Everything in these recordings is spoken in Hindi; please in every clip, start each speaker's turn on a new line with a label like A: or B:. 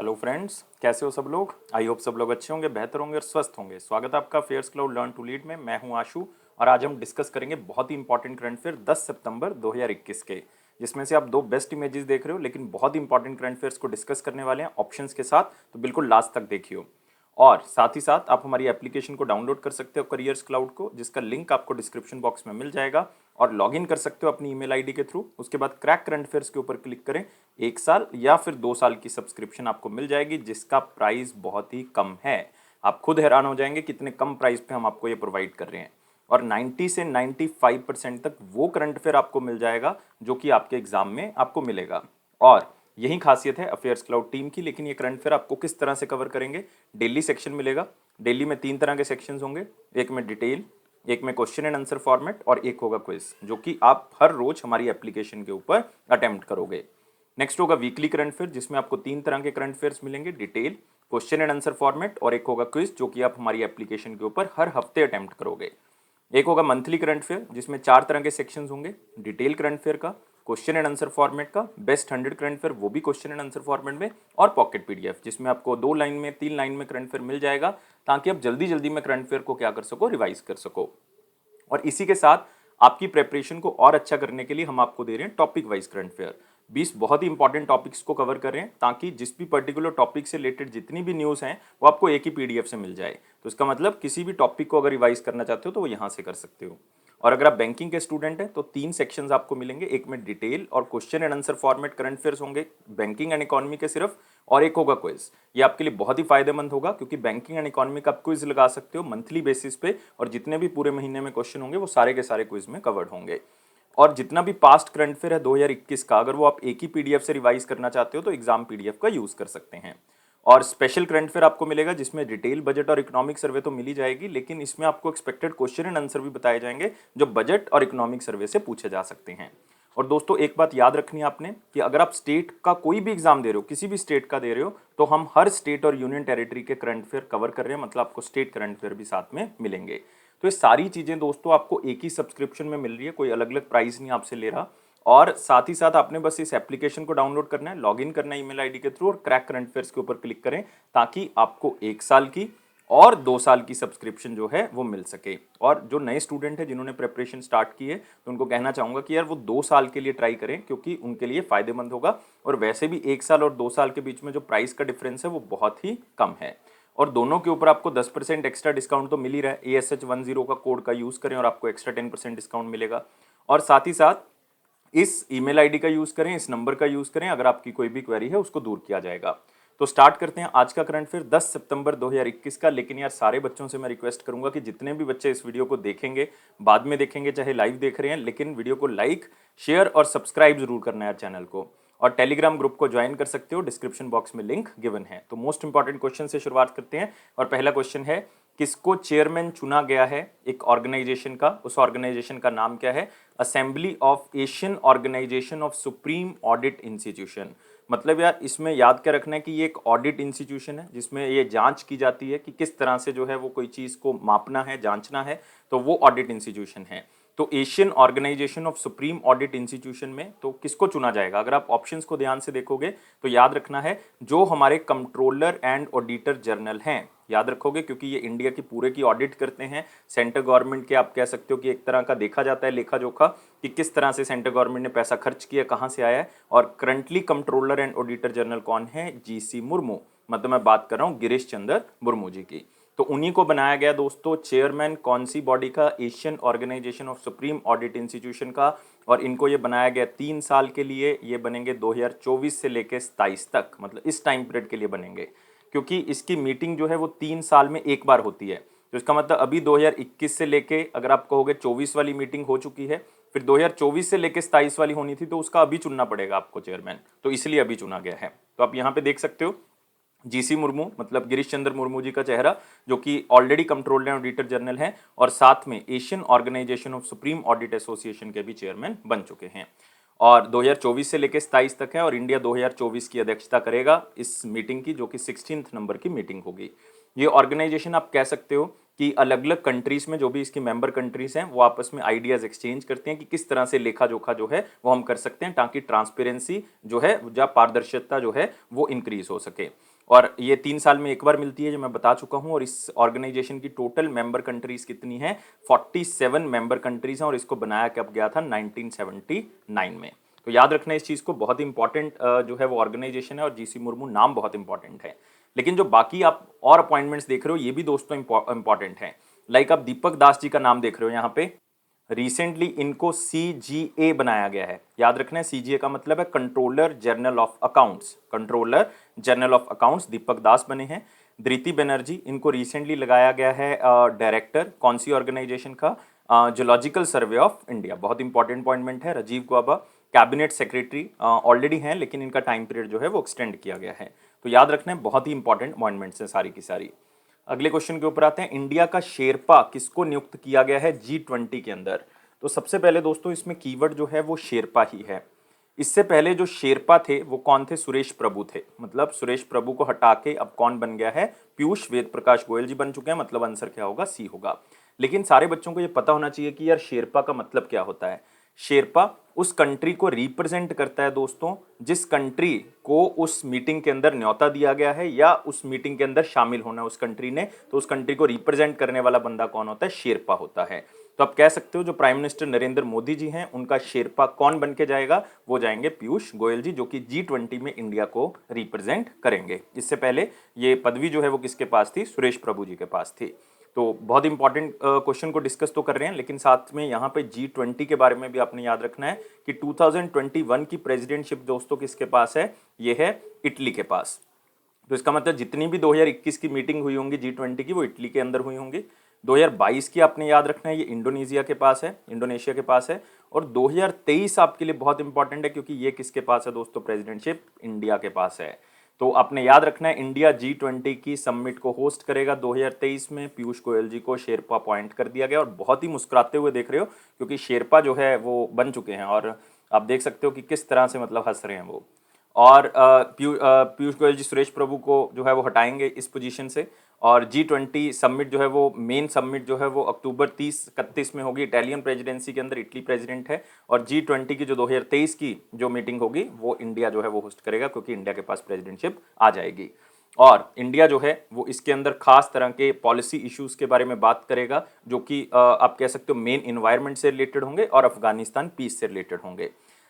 A: हेलो फ्रेंड्स, कैसे हो सब लोग। आई होप सब लोग अच्छे होंगे, बेहतर होंगे और स्वस्थ होंगे। स्वागत है आपका Fairs Cloud learn to lead में। मैं हूं आशु और आज हम डिस्कस करेंगे बहुत ही इंपॉर्टेंट करंट अफेयर 10 सितंबर 2021 के, जिसमें से आप दो बेस्ट इमेजेस देख रहे हो, लेकिन बहुत ही इंपॉर्टेंट करंट अफेयर्स को डिस्कस करने वाले हैं ऑप्शंस के साथ, तो बिल्कुल लास्ट तक देखियो। और साथ ही साथ आप हमारी एप्लीकेशन को डाउनलोड कर सकते हो करियर्स क्लाउड को, जिसका लिंक आपको डिस्क्रिप्शन बॉक्स में मिल जाएगा, और लॉगिन कर सकते हो अपनी ईमेल आईडी के थ्रू। उसके बाद क्रैक करंट अफेयर्स के ऊपर क्लिक करें, 1 साल या फिर 2 साल की सब्सक्रिप्शन आपको मिल जाएगी, जिसका प्राइस बहुत ही कम है। आप खुद हैरान हो जाएंगे कितने कम प्राइस पे हम आपको ये प्रोवाइड कर रहे हैं। और 90 से 95% तक वो करंट अफेयर आपको मिल जाएगा जो कि आपके एग्जाम में आपको मिलेगा। और यही खासियत है अफेयर्स क्लाउड टीम की। लेकिन ये करंट अफेयर आपको किस तरह से कवर करेंगे, डेली सेक्शन मिलेगा। डेली में 3 तरह के सेक्शंस होंगे, एक में डिटेल, एक में क्वेश्चन एंड आंसर फॉर्मेट और एक होगा क्विज, जो कि आप हर रोज हमारी एप्लीकेशन के ऊपर अटेम्प्ट करोगे। नेक्स्ट होगा वीकली करंट अफेयर, जिसमें आपको 3 तरह के करंट अफेयर्स मिलेंगे, detail, question and answer format और एक होगा क्विज, जो कि आप हमारी एप्लीकेशन के ऊपर हर हफ्ते अटेम्प्ट करोगे। एक होगा मंथली करंट अफेयर, जिसमें 4 तरह के सेक्शंस होंगे, डिटेल करंट अफेयर का, क्वेश्चन एंड आंसर फॉर्मेट का, बेस्ट 100 करंट अफेयर वो भी क्वेश्चन एंड आंसर फॉर्मेट में, और पॉकेट पीडीएफ, जिसमें आपको 2 लाइन में 3 लाइन में करंट अफेयर मिल जाएगा, ताकि आप जल्दी जल्दी में करंट अफेयर को क्या कर सको, रिवाइज कर सको। और इसी के साथ आपकी प्रेपरेशन को और अच्छा करने के लिए हम आपको दे रहे हैं टॉपिक वाइज करंट अफेयर। 20 बहुत ही इंपॉर्टेंट टॉपिक्स को कवर कर रहे हैं, ताकि जिस भी पर्टिकुलर टॉपिक से रिलेटेड जितनी भी न्यूज़ हैं वो आपको एक ही पीडीएफ से मिल जाए। तो इसका मतलब किसी भी टॉपिक को अगर रिवाइज करना चाहते हो तो वो यहाँ से कर सकते हो। और अगर आप बैंकिंग के स्टूडेंट हैं तो 3 सेक्शंस आपको मिलेंगे, एक में डिटेल और question and answer format current affairs होंगे बैंकिंग एंड इकोनॉमी के सिर्फ, और एक होगा क्विज। ये आपके लिए बहुत ही फायदेमंद होगा, क्योंकि बैंकिंग एंड इकोनॉमी का आप क्विज लगा सकते हो मंथली बेसिस पे, और जितने भी पूरे महीने में क्वेश्चन होंगे वो सारे के सारे क्विज में कवर्ड होंगे। और जितना भी पास्ट करंट अफेयर है 2021 का, अगर वो आप एक ही पीडीएफ से रिवाइज करना चाहते हो तो एग्जाम पीडीएफ का यूज कर सकते हैं। और स्पेशल करंट अफेयर आपको मिलेगा, जिसमें डिटेल, बजट और इकोनॉमिक सर्वे तो मिल ही जाएगी, लेकिन इसमें आपको एक्सपेक्टेड क्वेश्चन एंड आंसर भी बताए जाएंगे जो बजट और इकोनॉमिक सर्वे से पूछे जा सकते हैं। और दोस्तों एक बात याद रखनी है आपने, कि अगर आप स्टेट का कोई भी एग्जाम दे रहे हो, किसी भी स्टेट का दे रहे हो, तो हम हर स्टेट और यूनियन टेरिटरी के करंट अफेयर कवर कर रहे हैं, मतलब आपको स्टेट करंट अफेयर भी साथ में मिलेंगे। तो ये सारी चीजें दोस्तों आपको एक ही सब्सक्रिप्शन में मिल रही है, कोई अलग अलग प्राइस नहीं आपसे ले रहा। और साथ ही साथ आपने बस इस एप्लीकेशन को डाउनलोड करना है, लॉगिन करना है ईमेल आईडी के थ्रू, और क्रैक करंट अफेयर्स के ऊपर क्लिक करें, ताकि आपको 1 साल की और 2 साल की सब्सक्रिप्शन जो है वो मिल सके। और जो नए स्टूडेंट है जिन्होंने प्रिपरेशन स्टार्ट की है, तो उनको कहना चाहूंगा कि यार वो 2 साल के लिए ट्राई करें, क्योंकि उनके लिए फायदेमंद होगा। और वैसे भी 1 साल और 2 साल के बीच में जो प्राइस का डिफरेंस है वो बहुत ही कम है। और दोनों के ऊपर आपको 10% एक्स्ट्रा डिस्काउंट तो मिल ही रहा है। ASH10 का कोड का यूज करें और आपको एक्स्ट्रा 10% डिस्काउंट मिलेगा। और साथ ही साथ इस ईमेल आईडी का यूज करें, इस नंबर का यूज करें, अगर आपकी कोई भी क्वेरी है उसको दूर किया जाएगा। तो स्टार्ट करते हैं आज का करंट अफेयर 10 सितंबर 2021 का। लेकिन यार सारे बच्चों से मैं रिक्वेस्ट करूंगा कि जितने भी बच्चे इस वीडियो को देखेंगे, बाद में देखेंगे चाहे लाइव देख रहे हैं, लेकिन वीडियो को लाइक, शेयर और सब्सक्राइब जरूर करना है चैनल को। और टेलीग्राम ग्रुप को ज्वाइन कर सकते हो, डिस्क्रिप्शन बॉक्स में लिंक गिवन है। तो मोस्ट इंपॉर्टेंट क्वेश्चन से शुरुआत करते हैं। और पहला क्वेश्चन है, किसको चेयरमैन चुना गया है एक ऑर्गेनाइजेशन का, उस ऑर्गेनाइजेशन का नाम क्या है। Assembly of Asian organisation of supreme audit institution. मतलब यार इसमें याद क्या रखना है कि ये एक ऑडिट इंस्टीट्यूशन है, जिसमें ये जांच की जाती है कि किस तरह से जो है वो कोई चीज़ को मापना है, जांचना है, तो वो ऑडिट इंस्टीट्यूशन है। तो Asian organisation of supreme audit institution में तो किसको चुना जाएगा, अगर आप ऑप्शंस को ध्यान से देखोगे तो याद रखना है जो हमारे कंट्रोलर एंड ऑडिटर जनरल हैं, याद रखोगे, क्योंकि ये इंडिया की पूरे की ऑडिट करते हैं। सेंट्रल गवर्नमेंट के आप कह सकते हो कि एक तरह का देखा जाता है लेखा जोखा, कि किस तरह से सेंट्रल गवर्नमेंट ने पैसा खर्च किया, कहाँ से आया है। और currently controller and auditor general कौन है, GC मुर्मू, मतलब मैं बात कर रहा हूँ गिरीश चंद्र मुर्मू जी की। तो उन्हीं को बनाया गया दोस्तों चेयरमैन कौन सी बॉडी का, Asian organisation of supreme audit institution का। और इनको ये बनाया गया 3 साल के लिए, ये बनेंगे 2024 से लेकर 27 तक, मतलब इस टाइम पीरियड के लिए बनेंगे, क्योंकि इसकी मीटिंग जो है वो 3 साल में एक बार होती है। तो इसका मतलब अभी 2021 से लेके अगर आप कहोगे 24 वाली मीटिंग हो चुकी है, फिर 2024 से लेके 27 वाली होनी थी, तो उसका अभी चुनना पड़ेगा आपको चेयरमैन, तो इसलिए अभी चुना गया है। तो आप यहाँ पे देख सकते हो GC मुर्मू, मतलब गिरीश चंद्र मुर्मू जी का चेहरा, जो कि already controller and auditor general हैं, और साथ में Asian organisation of supreme audit association के भी चेयरमैन बन चुके हैं। और 2024 से लेकर 27 तक है, और इंडिया 2024 की अध्यक्षता करेगा इस मीटिंग की, जो कि 16 नंबर की मीटिंग होगी। ये ऑर्गेनाइजेशन आप कह सकते हो कि अलग अलग कंट्रीज में जो भी इसकी मेंबर कंट्रीज हैं वो आपस में आइडियाज एक्सचेंज करते हैं कि किस तरह से लेखा जोखा जो है वो हम कर सकते हैं ताकि ट्रांसपेरेंसी जो है या पारदर्शिता जो है वो इंक्रीज हो सके। और ये 3 साल में एक बार मिलती है जो मैं बता चुका हूँ। और इस ऑर्गेनाइजेशन की टोटल मेंबर कंट्रीज कितनी है? 47 मेंबर कंट्रीज हैं और इसको बनाया कब गया था? 1979 में। तो याद रखना इस चीज़ को, बहुत इंपॉर्टेंट जो है वो ऑर्गेनाइजेशन है और जीसी मुर्मू नाम बहुत इंपॉर्टेंट है। लेकिन जो बाकी आप और अपॉइंटमेंट्स देख रहे हो ये भी दोस्तों इंपॉर्टेंट हैं। लाइक आप दीपक दास जी का नाम देख रहे हो यहाँ पे, रिसेंटली इनको सीजीए बनाया गया है। याद रखना है सीजीए का मतलब है controller general of accounts. Controller general of accounts Deepak Das बने हैं। धृति बनर्जी, इनको रिसेंटली लगाया गया है डायरेक्टर कौन सी ऑर्गेनाइजेशन का? Zoological survey of India. बहुत इंपॉर्टेंट अपॉइंटमेंट है। Rajiv Gauba cabinet secretary already हैं लेकिन इनका टाइम पीरियड जो है वो एक्सटेंड किया गया है। तो याद रखना है बहुत ही इंपॉर्टेंट अपॉइंटमेंट्स हैं सारी की सारी। अगले क्वेश्चन के ऊपर आते हैं। इंडिया का शेरपा किसको नियुक्त किया गया है G20 के अंदर? तो सबसे पहले दोस्तों इसमें कीवर्ड जो है वो शेरपा ही है। इससे पहले जो शेरपा थे वो कौन थे? सुरेश प्रभु थे। मतलब सुरेश प्रभु को हटा के अब कौन बन गया है? पीयूष वेद प्रकाश गोयल जी बन चुके हैं। मतलब आंसर क्या होगा? सी होगा। लेकिन सारे बच्चों को ये पता होना चाहिए कि यार शेरपा का मतलब क्या होता है। शेरपा उस कंट्री को रिप्रेजेंट करता है दोस्तों जिस कंट्री को उस मीटिंग के अंदर न्योता दिया गया है या उस मीटिंग के अंदर शामिल होना है उस कंट्री ने, तो उस कंट्री को रिप्रेजेंट करने वाला बंदा कौन होता है? शेरपा होता है। तो आप कह सकते हो जो प्राइम मिनिस्टर नरेंद्र मोदी जी हैं उनका शेरपा कौन बन के जाएगा? वो जाएंगे पीयूष गोयल जी, जो कि G20 में इंडिया को रिप्रेजेंट करेंगे। इससे पहले ये पदवी जो है वो किसके पास थी? सुरेश प्रभु जी के पास थी। तो बहुत इंपॉर्टेंट क्वेश्चन को डिस्कस तो कर रहे हैं लेकिन साथ में यहाँ पे G20 के बारे में भी आपने याद रखना है कि 2021 की प्रेसिडेंटशिप दोस्तों किसके पास है? ये है इटली के पास। तो इसका मतलब जितनी भी 2021 की मीटिंग हुई होंगी G20 की वो इटली के अंदर हुई होंगी। 2022 की आपने याद रखना है ये इंडोनेशिया के पास है, इंडोनेशिया के पास है। और 2023 आपके लिए बहुत इंपॉर्टेंट है क्योंकि ये किसके पास है दोस्तों? प्रेसिडेंटशिप इंडिया के पास है। तो आपने याद रखना है इंडिया G20 की समिट को होस्ट करेगा 2023 में। पीयूष गोयल जी को शेरपा अपॉइंट कर दिया गया और बहुत ही मुस्कुराते हुए देख रहे हो क्योंकि शेरपा जो है वो बन चुके हैं और आप देख सकते हो कि किस तरह से मतलब हंस रहे हैं वो। और पीयूष गोयल जी सुरेश प्रभु को जो है वो हटाएंगे इस पोजीशन से। और G20 समिट जो है वो मेन समिट जो है वो अक्टूबर 30-31 में होगी। इटालियन प्रेसिडेंसी के अंदर इटली प्रेसिडेंट है। और G20 की जो 2023 की जो मीटिंग होगी वो इंडिया जो है वो होस्ट करेगा क्योंकि इंडिया के पास प्रेसिडेंटशिप आ जाएगी। और इंडिया जो है वो इसके अंदर खास तरह के पॉलिसी इश्यूज के बारे में बात करेगा जो कि आप कह सकते हो मेन इन्वायरमेंट से रिलेटेड होंगे और अफगानिस्तान पीस से रिलेटेड होंगे।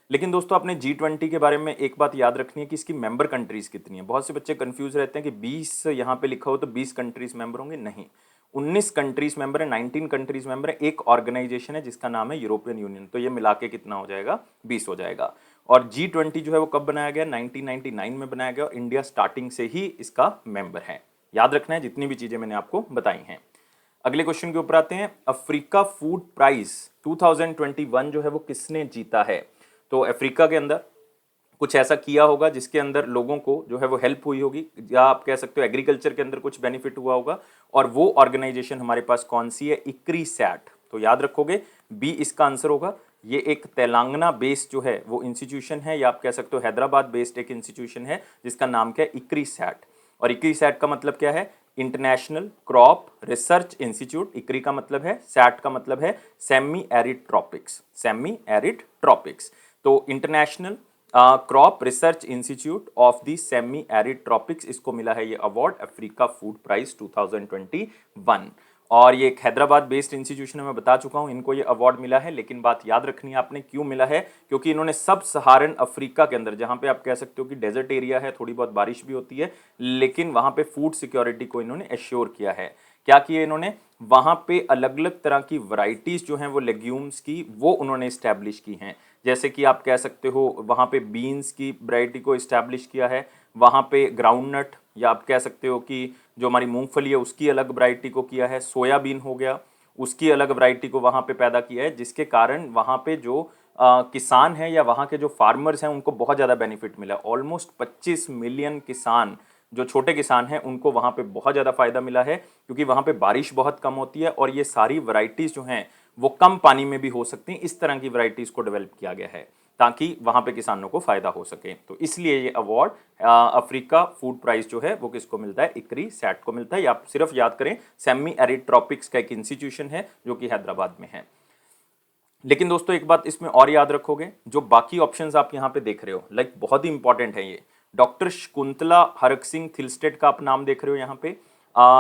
A: लेकिन दोस्तों आपने G20 के बारे में एक बात याद रखनी है कि इसकी मेंबर कंट्रीज कितनी है। बहुत से बच्चे कंफ्यूज रहते हैं कि 20 यहाँ पे लिखा हो तो 20 कंट्रीज मेंबर होंगे। नहीं, 19 कंट्रीज मेंबर है, 19 कंट्रीज मेंबर है। एक ऑर्गेनाइजेशन है जिसका नाम है यूरोपियन यूनियन। तो ये मिला के कितना हो जाएगा? 20 हो जाएगा। और G20 जो है वो कब बनाया गया? 1999 में बनाया गया और इंडिया स्टार्टिंग से ही इसका मेंबर है। याद रखना है जितनी भी चीजें मैंने आपको बताई हैं। अगले क्वेश्चन के ऊपर आते हैं। अफ्रीका फूड प्राइज 2021 जो है वो किसने जीता है? तो अफ्रीका के अंदर कुछ ऐसा किया होगा जिसके अंदर लोगों को जो है वो हेल्प हुई होगी या आप कह सकते हो एग्रीकल्चर के अंदर कुछ बेनिफिट हुआ होगा। और वो ऑर्गेनाइजेशन हमारे पास कौन सी है? इक्री सैट। तो याद रखोगे बी इसका आंसर होगा। ये एक तेलंगाना बेस्ड जो है वो इंस्टीट्यूशन है या आप कह सकते हो हैदराबाद बेस्ड एक इंस्टीट्यूशन है जिसका नाम क्या है? इक्री सैट। और इक्री सैट का मतलब क्या है? International crop research institute. ICRI का मतलब है, सैट का मतलब है semi arid tropics. Semi arid tropics. तो international crop research institute of the semi arid tropics, इसको मिला है ये अवार्ड अफ्रीका फूड प्राइज 2021। और ये एक हैदराबाद बेस्ड इंस्टीट्यूशन है, मैं बता चुका हूँ इनको ये अवार्ड मिला है। लेकिन बात याद रखनी है आपने क्यों मिला है? क्योंकि इन्होंने सब सहारन अफ्रीका के अंदर जहाँ पे आप कह सकते हो कि डेजर्ट एरिया है, थोड़ी बहुत बारिश भी होती है, लेकिन वहाँ पे फूड सिक्योरिटी को इन्होंने एश्योर किया है। क्या किया इन्होंने? वहाँ पे अलग अलग तरह की वैरायटीज जो हैं वो लेग्यूम्स की वो उन्होंने इस्टेब्लिश की हैं। जैसे कि आप कह सकते हो वहाँ पे बीन्स की वैरायटी को इस्टेब्लिश किया है, वहाँ पे ग्राउंडनट या आप कह सकते हो कि जो हमारी मूंगफली है उसकी अलग वैरायटी को किया है, सोयाबीन हो गया उसकी अलग वैरायटी को वहाँ पे पैदा किया है, जिसके कारण वहाँ पे जो किसान हैं या वहाँ के जो फार्मर्स हैं उनको बहुत ज़्यादा बेनिफिट मिला। ऑलमोस्ट 25 मिलियन किसान जो छोटे किसान हैं उनको वहाँ पे बहुत ज़्यादा फायदा मिला है क्योंकि वहाँ पे बारिश बहुत कम होती है और ये सारी वैरायटीज़ जो हैं वो कम पानी में भी हो सकती हैं। इस तरह की वैरायटीज़ को डेवलप किया गया है ताकि वहां पे किसानों को फायदा हो सके। तो इसलिए ये अवार्ड अफ्रीका फूड प्राइज जो है वो किसको मिलता है, इक्री सैट को मिलता है। या आप सिर्फ याद करें सेमी एरिड ट्रॉपिक्स का एक इंस्टीट्यूशन है जो कि हैदराबाद में है। लेकिन दोस्तों एक बात इसमें और याद रखोगे, जो बाकी ऑप्शंस आप यहाँ पे देख रहे हो लाइक बहुत ही इंपॉर्टेंट है ये। डॉक्टर शकुंतला हरक सिंह थिलस्टेड का आप नाम देख रहे हो यहाँ पे,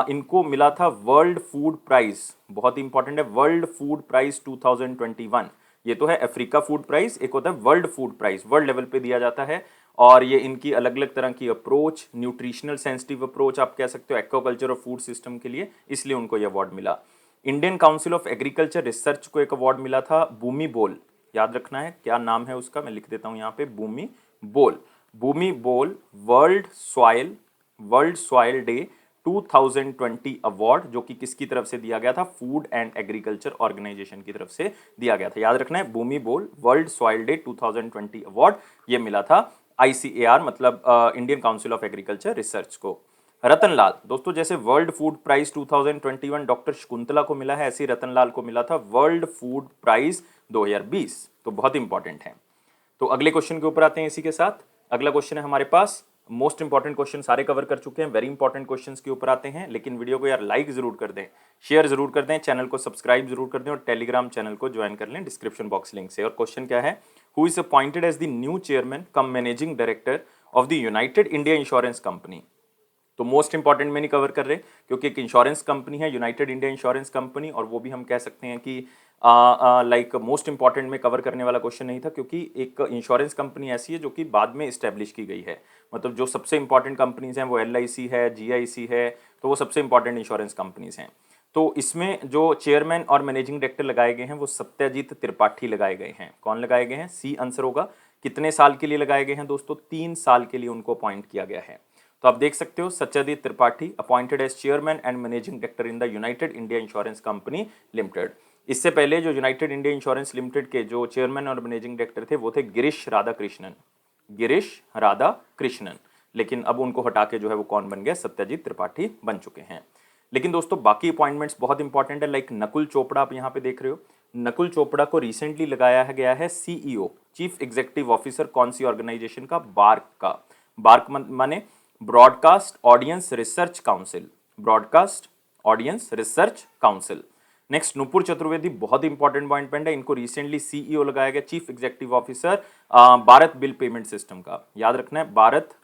A: इनको मिला था वर्ल्ड फूड प्राइज, बहुत ही इंपॉर्टेंट है, वर्ल्ड फूड प्राइज 2021। ये तो है अफ्रीका फूड प्राइज, एक होता है world food prize, world level पे दिया जाता है। और ये इनकी अलग अलग तरह की अप्रोच, न्यूट्रिशनल सेंसिटिव अप्रोच आप कह सकते हो एक्वाकल्चर और फूड सिस्टम के लिए, इसलिए उनको ये अवार्ड मिला। Indian council of agriculture research को एक अवार्ड मिला था भूमि बोल, याद रखना है क्या नाम है उसका, मैं लिख देता हूं यहाँ पे, भूमि बोल। भूमि बोल वर्ल्ड सॉइल डे 2020 अवार्ड, जो कि किसकी तरफ से दिया गया था, फूड एंड एग्रीकल्चर ऑर्गेनाइजेशन की तरफ से दिया गया था। याद रखना है भूमि बोल वर्ल्ड सॉइल डे 2020 अवार्ड ये मिला था ICAR मतलब Indian council of agriculture research को। रतनलाल दोस्तों, जैसे world food prize 2021 doctor Shakuntala को मिला है, ऐसे रतनलाल को मिला था वर्ल्ड फूड प्राइज 2020। तो बहुत इंपॉर्टेंट है। तो अगले क्वेश्चन के ऊपर आते हैं इसी के साथ। अगला क्वेश्चन है हमारे पास, मोस्ट इंपॉर्टेंट क्वेश्चन सारे कवर कर चुके हैं, वेरी इंपॉर्टेंट क्वेश्चंस के ऊपर आते हैं। लेकिन वीडियो को यार लाइक जरूर कर दें, शेयर जरूर कर दें, चैनल को सब्सक्राइब जरूर कर दें और टेलीग्राम चैनल को ज्वाइन कर लें डिस्क्रिप्शन बॉक्स लिंक से। और क्वेश्चन क्या है, who is appointed as the new chairman cum managing director of the United India insurance company. तो मोस्ट इंपॉर्टेंट में नहीं कवर कर रहे क्योंकि एक इंश्योरेंस कंपनी है यूनाइटेड इंडिया इंश्योरेंस कंपनी, और वो भी हम कह सकते हैं कि लाइक मोस्ट इंपॉर्टेंट में कवर करने वाला क्वेश्चन नहीं था, क्योंकि एक इंश्योरेंस कंपनी ऐसी है जो कि बाद में इस्टेब्लिश की गई है। मतलब जो सबसे इंपॉर्टेंट कंपनीज हैं वो LIC है, GIC है, तो वो सबसे इंपॉर्टेंट इंश्योरेंस कंपनीज हैं। तो इसमें जो चेयरमैन और मैनेजिंग डायरेक्टर लगाए गए हैं वो सत्यजीत त्रिपाठी लगाए गए हैं। कौन लगाए गए हैं, सी आंसर होगा। कितने साल के लिए लगाए गए हैं दोस्तों, 3 साल के लिए उनको अपॉइंट किया गया है। तो आप देख सकते हो Satyajit Tripathi appointed as chairman and managing director in the United India insurance company limited. इससे पहले जो यूनाइटेड इंडिया इंश्योरेंस लिमिटेड के जो चेयरमैन और मैनेजिंग डायरेक्टर थे वो थे गिरीश राधा कृष्णन, लेकिन अब उनको हटा के जो है वो कौन बन गया, सत्यजीत त्रिपाठी बन चुके हैं। लेकिन दोस्तों बाकी अपॉइंटमेंट्स बहुत इंपॉर्टेंट है, लाइक नकुल चोपड़ा आप यहाँ पे देख रहे हो। नकुल चोपड़ा को रिसेंटली लगाया गया है CEO चीफ एग्जीक्यूटिव ऑफिसर कौन सी ऑर्गेनाइजेशन का, बार्क का। बार्क माने broadcast audience research council, broadcast audience research council. Next Nupur Chaturvedi, बहुत इंपॉर्टेंट अपॉइंटमेंट है, इनको रिसेंटली CEO लगाया गया chief executive officer Bharat bill payment system का। याद रखना है भारत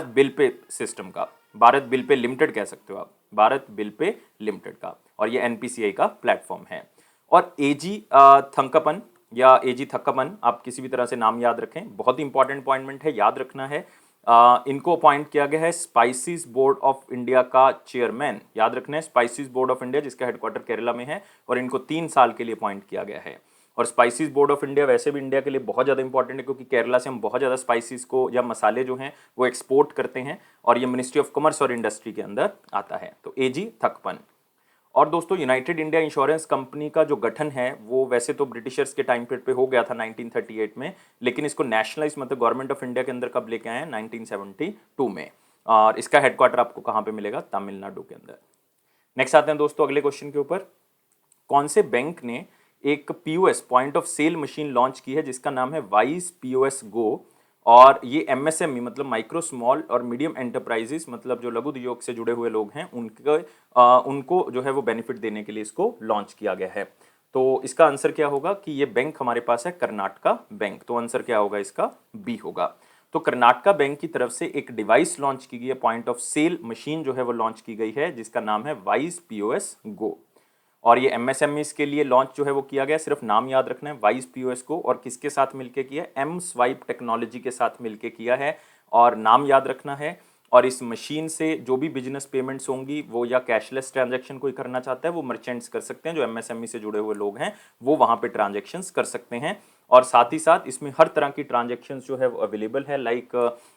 A: बिल पे सिस्टम का, भारत बिल पे लिमिटेड कह सकते हो आप, भारत बिल पे लिमिटेड का, और ये NPCI का प्लेटफॉर्म है। और AG थंकपन या AG थक्कपन, आप किसी भी तरह से नाम याद रखें, बहुत इंपॉर्टेंट अपॉइंटमेंट है, याद रखना है। इनको अपॉइंट किया गया है स्पाइसेस बोर्ड ऑफ इंडिया का चेयरमैन। याद रखना है स्पाइसेस बोर्ड ऑफ इंडिया जिसका हेडक्वार्टर केरला में है, और इनको 3 साल के लिए अपॉइंट किया गया है। और स्पाइसेस बोर्ड ऑफ इंडिया वैसे भी इंडिया के लिए बहुत ज़्यादा इंपॉर्टेंट है, क्योंकि केरला से हम बहुत ज़्यादा स्पाइसेस को या मसाले जो हैं वो एक्सपोर्ट करते हैं, और ये मिनिस्ट्री ऑफ कॉमर्स और इंडस्ट्री के अंदर आता है। तो AG थक्कपन। और दोस्तों यूनाइटेड इंडिया इंश्योरेंस कंपनी का जो गठन है वो वैसे तो ब्रिटिशर्स के टाइम पीरियड पे हो गया था 1938 में, लेकिन इसको नेशनलाइज मतलब गवर्नमेंट ऑफ इंडिया के अंदर कब लेके आए हैं, 1972 में। और इसका हेडक्वार्टर आपको कहाँ पे मिलेगा, तमिलनाडु के अंदर। नेक्स्ट आते हैं दोस्तों अगले क्वेश्चन के ऊपर, कौन से बैंक ने एक POS point of sale machine launch की है जिसका नाम है वाइज POS गो, और ये MSME मतलब माइक्रो स्मॉल और मीडियम एंटरप्राइजेस मतलब जो लघु उद्योग से जुड़े हुए लोग हैं उनको जो है वो बेनिफिट देने के लिए इसको लॉन्च किया गया है। तो इसका आंसर क्या होगा कि ये बैंक हमारे पास है कर्नाटका बैंक, तो आंसर क्या होगा इसका, B होगा। तो कर्नाटका बैंक की तरफ से एक डिवाइस लॉन्च की गई है, पॉइंट ऑफ सेल मशीन जो है वो लॉन्च की गई है जिसका नाम है वाइज POS गो। और ये MSMEs के लिए लॉन्च जो है वो किया गया, सिर्फ नाम याद रखना है वाइज POS को, और किसके साथ मिलके किया है, M-Swipe टेक्नोलॉजी के साथ मिलके किया है, और नाम याद रखना है। और इस मशीन से जो भी बिजनेस पेमेंट्स होंगी वो या कैशलेस ट्रांजैक्शन कोई करना चाहता है वो मर्चेंट्स कर सकते हैं, जो MSME से जुड़े हुए लोग हैं वो वहाँ पे ट्रांजैक्शंस कर सकते हैं। और साथ ही साथ इसमें हर तरह की ट्रांजैक्शंस जो है वो अवेलेबल है, लाइक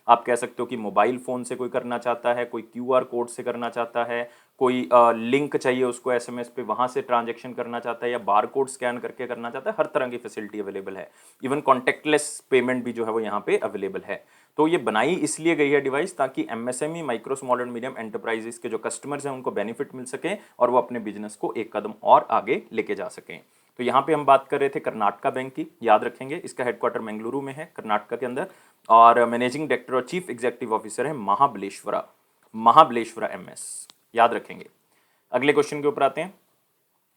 A: आप कह सकते हो कि मोबाइल फ़ोन से कोई करना चाहता है, कोई QR कोड से करना चाहता है, कोई लिंक चाहिए उसको SMS पे, वहाँ से ट्रांजैक्शन करना चाहता है, या बार कोड स्कैन करके करना चाहता है, हर तरह की फैसिलिटी अवेलेबल है। इवन कॉन्टेक्टलेस पेमेंट भी जो है वो यहाँ पे अवेलेबल है। तो ये बनाई इसलिए गई है डिवाइस ताकि MSME micro small and medium enterprises के जो कस्टमर्स हैं उनको बेनिफिट मिल सके और वो अपने बिजनेस को एक कदम और आगे लेके जा सकें। तो यहाँ पे हम बात कर रहे थे कर्नाटका बैंक की, याद रखेंगे इसका हेडक्वार्टर बेंगलुरु में है कर्नाटका के अंदर, और मैनेजिंग डायरेक्टर और चीफ एग्जीक्यूटिव ऑफिसर है महाबलेश्वरा, महाबलेश्वरा एमएस, याद रखेंगे। अगले क्वेश्चन के ऊपर आते हैं।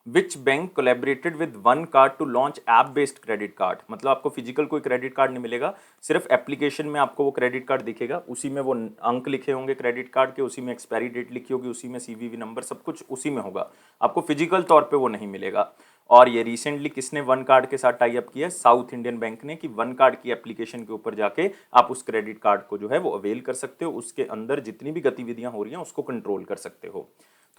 A: Which bank collaborated with one card to launch app based credit card, मतलब आपको फिजिकल कोई क्रेडिट कार्ड नहीं मिलेगा, सिर्फ एप्लीकेशन में आपको वो क्रेडिट कार्ड दिखेगा, उसी में वो अंक लिखे होंगे क्रेडिट कार्ड के, उसी में एक्सपायरी डेट लिखी होगी, उसी में सीवीवी नंबर सब कुछ उसी में होगा, आपको फिजिकल तौर पे वो नहीं मिलेगा। और ये रिसेंटली किसने वन कार्ड के साथ टाई अप किया है? साउथ इंडियन बैंक ने, कि वन कार्ड की एप्लीकेशन के ऊपर जाके आप उस क्रेडिट कार्ड को जो है वो अवेल कर सकते हो, उसके अंदर जितनी भी गतिविधियां हो रही हैं उसको कंट्रोल कर सकते हो।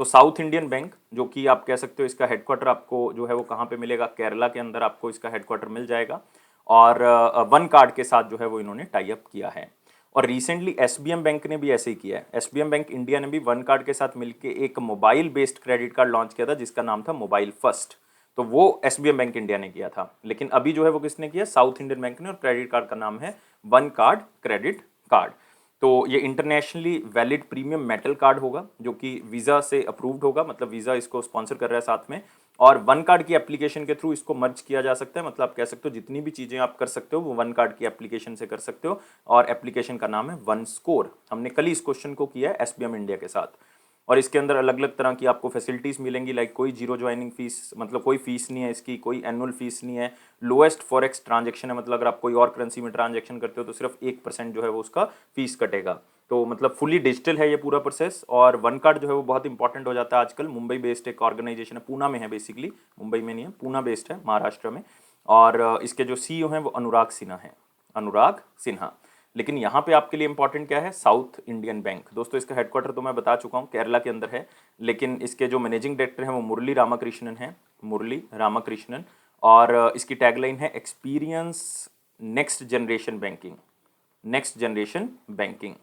A: तो साउथ इंडियन बैंक, जो कि आप कह सकते हो इसका हेडक्वार्टर आपको जो है वो कहाँ पे मिलेगा? केरला के अंदर आपको इसका हेडक्वार्टर मिल जाएगा, और वन कार्ड के साथ जो है वो इन्होंने टाई अप किया है। और रिसेंटली एसबीएम बैंक ने भी ऐसे ही किया है, एसबीएम बैंक इंडिया ने भी वन कार्ड के साथ मिलकर एक mobile based credit card launch किया था जिसका नाम था मोबाइल फर्स्ट, तो वो एसबीएम बैंक इंडिया ने किया था। लेकिन अभी जो है वो किसने किया? साउथ इंडियन बैंक ने, और क्रेडिट कार्ड का नाम है वन कार्ड क्रेडिट कार्ड। तो ये internationally valid premium metal card होगा जो कि वीज़ा से अप्रूव्ड होगा, मतलब वीज़ा इसको स्पॉन्सर कर रहा है साथ में, और वन कार्ड की एप्लीकेशन के थ्रू इसको मर्ज किया जा सकता है, मतलब आप कह सकते हो जितनी भी चीज़ें आप कर सकते हो वो वन कार्ड की एप्लीकेशन से कर सकते हो, और एप्लीकेशन का नाम है वन स्कोर। हमने कल ही इस क्वेश्चन को किया है एसबीएम इंडिया के साथ। और इसके अंदर अलग अलग तरह की आपको फैसिलिटीज़ मिलेंगी, लाइक कोई जीरो ज्वाइनिंग फीस, मतलब कोई फीस नहीं है इसकी, कोई एनुअल फीस नहीं है, लोएस्ट फॉरेक्स ट्रांजेक्शन है, मतलब अगर आप कोई और करेंसी में ट्रांजेक्शन करते हो तो सिर्फ 1% जो है वो उसका फीस कटेगा। तो मतलब फुली डिजिटल है ये पूरा प्रोसेस। और वन कार्ड जो है वो बहुत इंपॉर्टेंट हो जाता है आजकल। मुंबई बेस्ड एक ऑर्गेनाइजेशन है, पूना में है बेसिकली, मुंबई में नहीं है, पूना बेस्ड है महाराष्ट्र में, और इसके जो सीईओ हैं वो अनुराग सिन्हा हैं, अनुराग सिन्हा। लेकिन यहाँ पे आपके लिए इंपॉर्टेंट क्या है? South Indian bank. दोस्तों इसका हेडक्वार्टर तो मैं बता चुका हूँ केरला के अंदर है, लेकिन इसके जो मैनेजिंग डायरेक्टर हैं वो मुरली रामाकृष्णन हैं, मुरली रामाकृष्णन, और इसकी टैगलाइन है experience next generation banking, next generation banking.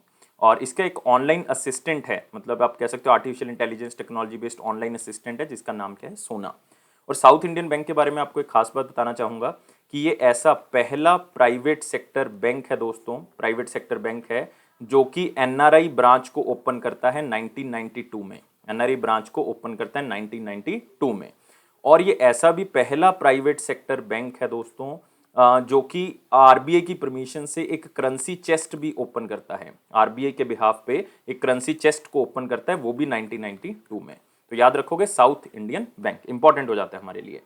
A: और इसका एक ऑनलाइन असिस्टेंट है, मतलब आप कह सकते हो artificial intelligence technology based online assistant है जिसका नाम क्या है? सोना। और साउथ इंडियन बैंक के बारे में आपको एक खास बात बताना चाहूँगा कि ये ऐसा पहला प्राइवेट सेक्टर बैंक है दोस्तों, प्राइवेट सेक्टर बैंक है जो कि एनआरआई ब्रांच को ओपन करता है 1992 में, एनआरआई ब्रांच को ओपन करता है 1992 में। और ये ऐसा भी पहला प्राइवेट सेक्टर बैंक है दोस्तों जो कि आरबीआई की परमिशन से एक करेंसी चेस्ट भी ओपन करता है, आरबीआई के बिहाफ पे एक करेंसी चेस्ट को ओपन करता है, वो भी 1992 में। तो याद रखोगे साउथ इंडियन बैंक, इंपॉर्टेंट हो जाता है हमारे लिए।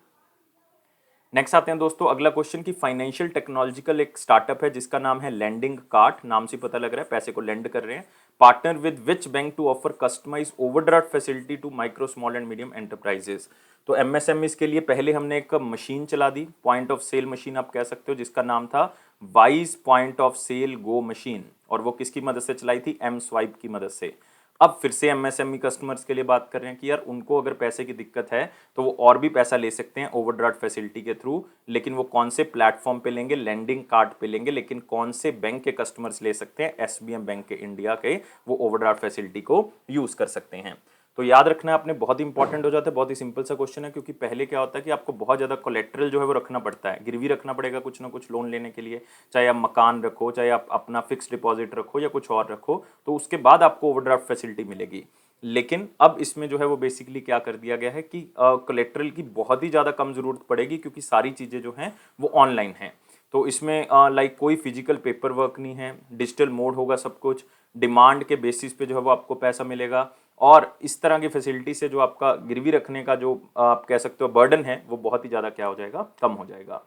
A: नेक्स्ट आते हैं दोस्तों अगला क्वेश्चन की फाइनेंशियल टेक्नोलॉजिकल एक स्टार्टअप है जिसका नाम है लैंडिंग कार्ट, नाम से पता लग रहा है पैसे को लैंड कर रहे हैं। Partner with which bank to offer customise overdraft facility to micro small and medium enterprises. तो एमएसएमईज के लिए पहले हमने एक मशीन चला दी, पॉइंट ऑफ सेल मशीन आप कह सकते हो, जिसका नाम था wise point of sale go machine, और वो किसकी मदद से चलाई थी? एम स्वाइप की मदद से। अब फिर से एमएसएमई कस्टमर्स के लिए बात कर रहे हैं कि यार उनको अगर पैसे की दिक्कत है तो वो और भी पैसा ले सकते हैं ओवरड्राफ्ट फैसिलिटी के थ्रू, लेकिन वो कौन से प्लेटफॉर्म पे लेंगे? लैंडिंग कार्ड पे लेंगे। लेकिन कौन से बैंक के कस्टमर्स ले सकते हैं? एसबीएम बैंक के इंडिया के, वो ओवरड्राफ्ट फैसिलिटी को यूज कर सकते हैं। तो याद रखना है आपने, बहुत इंपॉर्टेंट हो जाता है, बहुत ही सिंपल सा क्वेश्चन है, क्योंकि पहले क्या होता है कि आपको बहुत ज़्यादा कोलेट्रल जो है वो रखना पड़ता है, गिरवी रखना पड़ेगा कुछ ना कुछ लोन लेने के लिए, चाहे आप मकान रखो, चाहे आप अपना फिक्स डिपॉजिट रखो या कुछ और रखो, तो उसके बाद आपको ओवरड्राफ्ट फैसिलिटी मिलेगी। लेकिन अब इसमें जो है वो बेसिकली क्या कर दिया गया है कि कोलेट्रल की बहुत ही ज़्यादा कम ज़रूरत पड़ेगी, क्योंकि सारी चीज़ें जो हैं वो ऑनलाइन हैं। तो इसमें लाइक कोई फिजिकल पेपर वर्क नहीं है, डिजिटल मोड होगा सब कुछ, डिमांड के बेसिस पे जो है वो आपको पैसा मिलेगा, और इस तरह की फैसिलिटी से जो आपका गिरवी रखने का जो आप कह सकते हो बर्डन है वो बहुत ही ज़्यादा क्या हो जाएगा? कम हो जाएगा।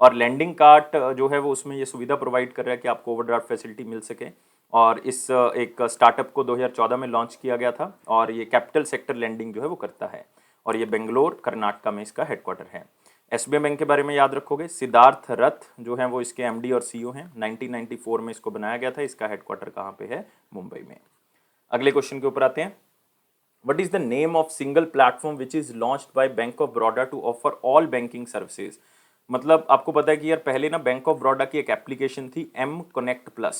A: और लैंडिंग कार्ट जो है वो उसमें ये सुविधा प्रोवाइड कर रहा है कि आपको ओवरड्राफ्ट फैसिलिटी मिल सके। और इस एक स्टार्टअप को 2014 में लॉन्च किया गया था, और ये कैपिटल सेक्टर लैंडिंग जो है वो करता है, और ये बेंगलोर कर्नाटका में इसका हेडक्वार्टर है। एसबीआई बैंक के बारे में याद रखोगे, सिद्धार्थ रथ जो है वो इसके एमडी और सीईओ हैं, 1994 में इसको बनाया गया था, इसका हेडक्वार्टर कहाँ पे है? मुंबई में। अगले क्वेश्चन के ऊपर आते हैं। What is the name of single platform which is launched by Bank of Baroda to offer all banking services? मतलब आपको पता है कि यार पहले ना बैंक ऑफ बड़ौदा की एक एप्लीकेशन थी M connect plus,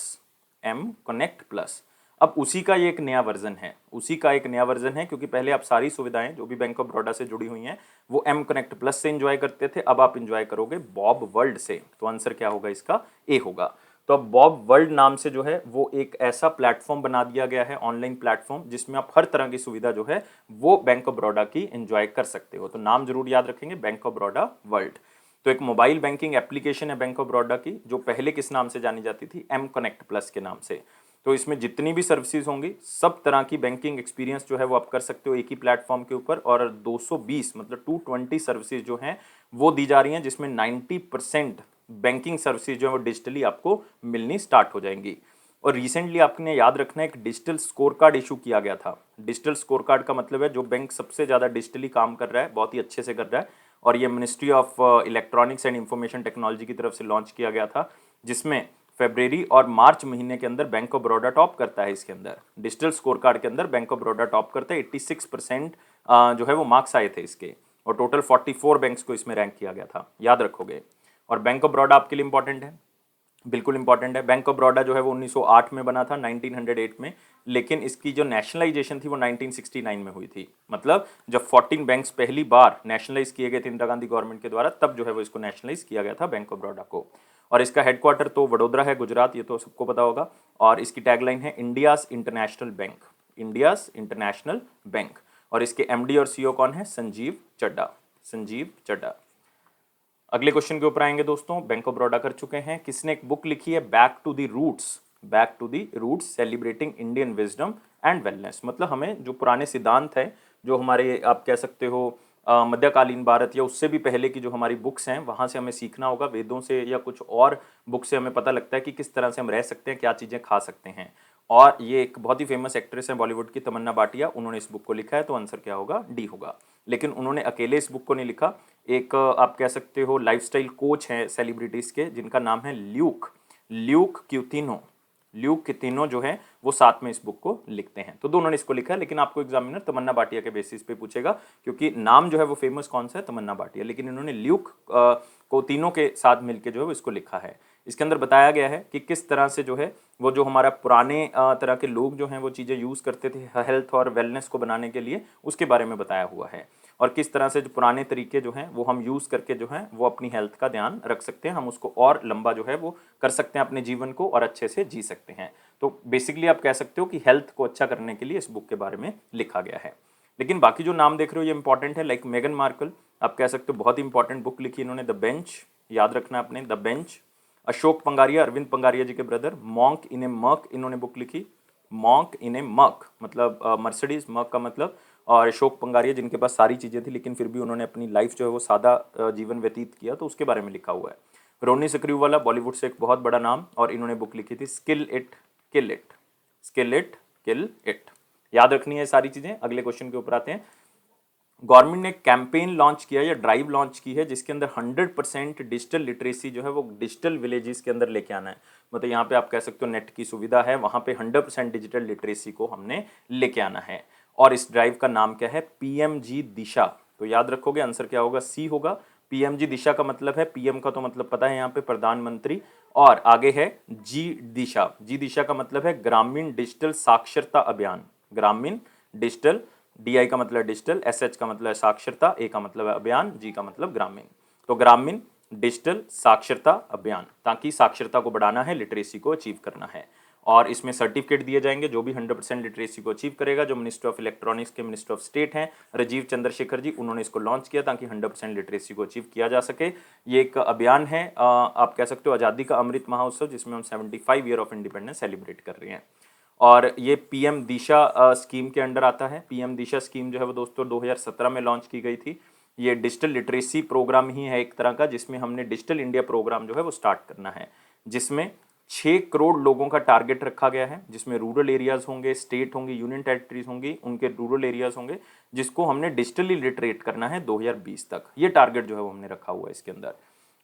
A: M connect plus. अब उसी का ये एक नया वर्जन है, उसी का एक नया वर्जन है, क्योंकि पहले आप सारी सुविधाएं जो भी बैंक ऑफ बड़ौदा से जुड़ी हुई हैं वो एम कनेक्ट प्लस से एंजॉय करते थे, अब आप एंजॉय करोगे बॉब वर्ल्ड से। तो आंसर क्या होगा इसका? ए होगा। तो तो अब बॉब वर्ल्ड नाम से जो है वो एक ऐसा प्लेटफॉर्म बना दिया गया है, ऑनलाइन प्लेटफॉर्म, जिसमें आप हर तरह की सुविधा जो है वो बैंक ऑफ बड़ौदा की एंजॉय कर सकते हो। तो नाम जरूर याद रखेंगे, बैंक ऑफ बड़ौदा वर्ल्ड। तो एक मोबाइल बैंकिंग एप्लीकेशन है बैंक ऑफ बड़ौदा की, जो पहले किस नाम से जानी जाती थी, एम कनेक्ट प्लस के नाम से। तो इसमें जितनी भी सर्विसेज होंगी, सब तरह की बैंकिंग एक्सपीरियंस जो है वो आप कर सकते हो एक ही प्लेटफॉर्म के ऊपर। और 220 मतलब 220 सर्विसेज जो हैं वो दी जा रही हैं, जिसमें 90% बैंकिंग सर्विसेज जो है वो डिजिटली आपको मिलनी स्टार्ट हो जाएंगी। और रिसेंटली आपने याद रखना है, एक डिजिटल स्कोर कार्ड इशू किया गया था। डिजिटल स्कोर कार्ड का मतलब है जो बैंक सबसे ज़्यादा डिजिटली काम कर रहा है, बहुत ही अच्छे से कर रहा है, और ये ministry of electronics and information technology की तरफ से लॉन्च किया गया था, जिसमें फरवरी और मार्च महीने के अंदर बैंक ऑफ बड़ौदा टॉप करता है। इसके अंदर डिजिटल स्कोर कार्ड के अंदर बैंक ऑफ बड़ौदा टॉप करता है। 86% जो है वो मार्क्स आए थे इसके, और टोटल 44 बैंक्स को इसमें रैंक किया गया था, याद रखोगे। और बैंक ऑफ बड़ौदा आपके लिए इंपॉर्टेंट है, बिल्कुल इंपॉर्टेंट है। बैंक ऑफ बड़ौदा जो है वो 1908 में बना था, 1908 में, लेकिन इसकी जो नेशनलाइजेशन थी वो 1969 में हुई थी। मतलब जब 14 बैंक्स पहली बार नेशनलाइज किए गए थे इंदिरा गांधी गवर्नमेंट के द्वारा, तब जो है वो इसको नेशनलाइज किया गया था बैंक ऑफ बड़ौदा को। और इसका हेडक्वार्टर तो वडोदरा है, गुजरात, ये तो सबको पता होगा। और इसकी टैगलाइन है India's international bank, India's international bank. और इसके एमडी और सीईओ कौन है, संजीव चड्ढा, संजीव चड्ढा। अगले क्वेश्चन के ऊपर आएंगे दोस्तों, बैंक ऑफ बड़ौदा कर चुके हैं। किसने एक बुक लिखी है, back to the roots, back to the roots celebrating Indian wisdom and wellness. मतलब हमें जो पुराने सिद्धांत है, जो हमारे आप कह सकते हो मध्यकालीन भारत या उससे भी पहले की जो हमारी बुक्स हैं, वहाँ से हमें सीखना होगा, वेदों से या कुछ और बुक से हमें पता लगता है कि किस तरह से हम रह सकते हैं, क्या चीज़ें खा सकते हैं। और ये एक बहुत ही फेमस एक्ट्रेस है बॉलीवुड की, तमन्ना भाटिया, उन्होंने इस बुक को लिखा है, तो आंसर क्या होगा, डी होगा। लेकिन उन्होंने अकेले इस बुक को नहीं लिखा, एक आप कह सकते हो लाइफस्टाइल कोच हैं सेलिब्रिटीज़ के, जिनका नाम है ल्यूक, ल्यूक क्यूटिनो, ल्यूक कितिनो जो है वो साथ में इस बुक को लिखते हैं। तो दोनों ने इसको लिखा है, लेकिन आपको एग्जामिनर तमन्ना भाटिया के बेसिस पे पूछेगा, क्योंकि नाम जो है वो फेमस कौन सा है, तमन्ना भाटिया, लेकिन इन्होंने ल्यूक को तीनों के साथ मिलकर जो है वो इसको लिखा है। इसके अंदर बताया गया है कि किस तरह से जो है वो जो हमारा पुराने तरह के लोग जो हैं वो चीज़ें यूज़ करते थे हेल्थ और वेलनेस को बनाने के लिए, उसके बारे में बताया हुआ है। और किस तरह से जो पुराने तरीके जो हैं वो हम यूज़ करके जो हैं वो अपनी हेल्थ का ध्यान रख सकते हैं, हम उसको और लंबा जो है वो कर सकते हैं अपने जीवन को, और अच्छे से जी सकते हैं। तो बेसिकली आप कह सकते हो कि हेल्थ को अच्छा करने के लिए इस बुक के बारे में लिखा गया है। लेकिन बाकी जो नाम देख रहे हो ये इंपॉर्टेंट है, लाइक मेगन मार्कल, आप कह सकते हो बहुत ही इंपॉर्टेंट बुक लिखी इन्होंने, द बेंच, याद रखना आपने, द बेंच। अशोक पंगारिया, अरविंद पंगारिया जी के ब्रदर, मॉन्क इन ए मक, इन्होंने बुक लिखी, मॉन्क इन ए मक मतलब मर्सिडीज, मक का मतलब। और अशोक पंगारिया जिनके पास सारी चीज़ें थी, लेकिन फिर भी उन्होंने अपनी लाइफ जो है वो सादा जीवन व्यतीत किया, तो उसके बारे में लिखा हुआ है। रोनी सकरीवाला, बॉलीवुड से एक बहुत बड़ा नाम, और इन्होंने बुक लिखी थी skill it kill it, skill it kill it. याद रखनी है सारी चीज़ें। अगले क्वेश्चन के ऊपर आते हैं। गवर्नमेंट ने कैंपेन लॉन्च किया या ड्राइव लॉन्च की है, जिसके अंदर 100% डिजिटल लिटरेसी जो है वो डिजिटल विलेजेस के अंदर लेके आना है। मतलब यहाँ पे आप कह सकते हो नेट की सुविधा है, वहाँ पे 100% डिजिटल लिटरेसी को हमने लेके आना है। और इस ड्राइव का नाम क्या है, पीएमजी दिशा। तो याद रखोगे, आंसर क्या होगा, सी होगा। पीएमजी दिशा का मतलब है, पीएम का तो मतलब पता है यहाँ पे प्रधानमंत्री, और आगे है जी दिशा, जी दिशा का मतलब है ग्रामीण डिजिटल साक्षरता अभियान, ग्रामीण डिजिटल, डीआई का मतलब डिजिटल, एसएच का मतलब है साक्षरता, ए का मतलब है अभियान, जी का मतलब ग्रामीण। तो ग्रामीण डिजिटल साक्षरता अभियान, ताकि साक्षरता को बढ़ाना है, लिटरेसी को अचीव करना है। और इसमें सर्टिफिकेट दिए जाएंगे जो भी 100% लिटरेसी को अचीव करेगा। जो मिनिस्टर ऑफ इलेक्ट्रॉनिक्स के मिनिस्टर ऑफ स्टेट हैं राजीव चंद्रशेखर जी, उन्होंने इसको लॉन्च किया ताकि 100% लिटरेसी को अचीव किया जा सके। ये एक अभियान है, आप कह सकते हो आज़ादी का अमृत महोत्सव, जिसमें हम 75 ईयर ऑफ इंडिपेंडेंस सेलिब्रेट कर रहे हैं। और ये पीएम दिशा स्कीम के अंडर आता है। पीएम दिशा स्कीम जो है वो दोस्तों 2017 में लॉन्च की गई थी। ये डिजिटल लिटरेसी प्रोग्राम ही है एक तरह का, जिसमें हमने डिजिटल इंडिया प्रोग्राम जो है वो स्टार्ट करना है, जिसमें 6 करोड़ लोगों का टारगेट रखा गया है, जिसमें रूरल एरियाज होंगे, स्टेट होंगी, यूनियन टेरिटरीज होंगी, उनके रूरल एरियाज होंगे, जिसको हमने डिजिटली लिटरेट करना है 2020 तक। ये टारगेट जो है वो हमने रखा हुआ है इसके अंदर।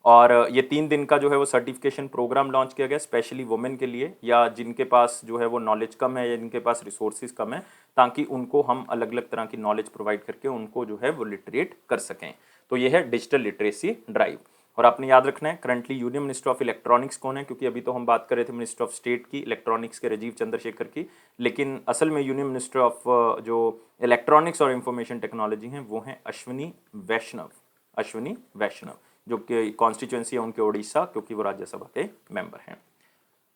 A: और ये 3 दिन का जो है वो सर्टिफिकेशन प्रोग्राम लॉन्च किया गया स्पेशली वुमेन के लिए, या जिनके पास जो है वो नॉलेज कम है या जिनके पास रिसोर्सेज कम है, ताकि उनको हम अलग अलग तरह की नॉलेज प्रोवाइड करके उनको जो है वो लिटरेट कर सकें। तो ये है डिजिटल लिटरेसी ड्राइव। और आपने याद रखना है currently union minister of electronics कौन है, क्योंकि अभी तो हम बात कर रहे थे मिनिस्टर ऑफ स्टेट की इलेक्ट्रॉनिक्स के राजीव चंद्रशेखर की, लेकिन असल में यूनियन मिनिस्टर ऑफ जो इलेक्ट्रॉनिक्स और इंफॉर्मेशन टेक्नोलॉजी हैं वो हैं अश्विनी वैष्णव, अश्विनी वैष्णव, जो कि कॉन्स्टिट्यूंसी है उनके ओडिशा, क्योंकि वो राज्यसभा के मेंबर हैं।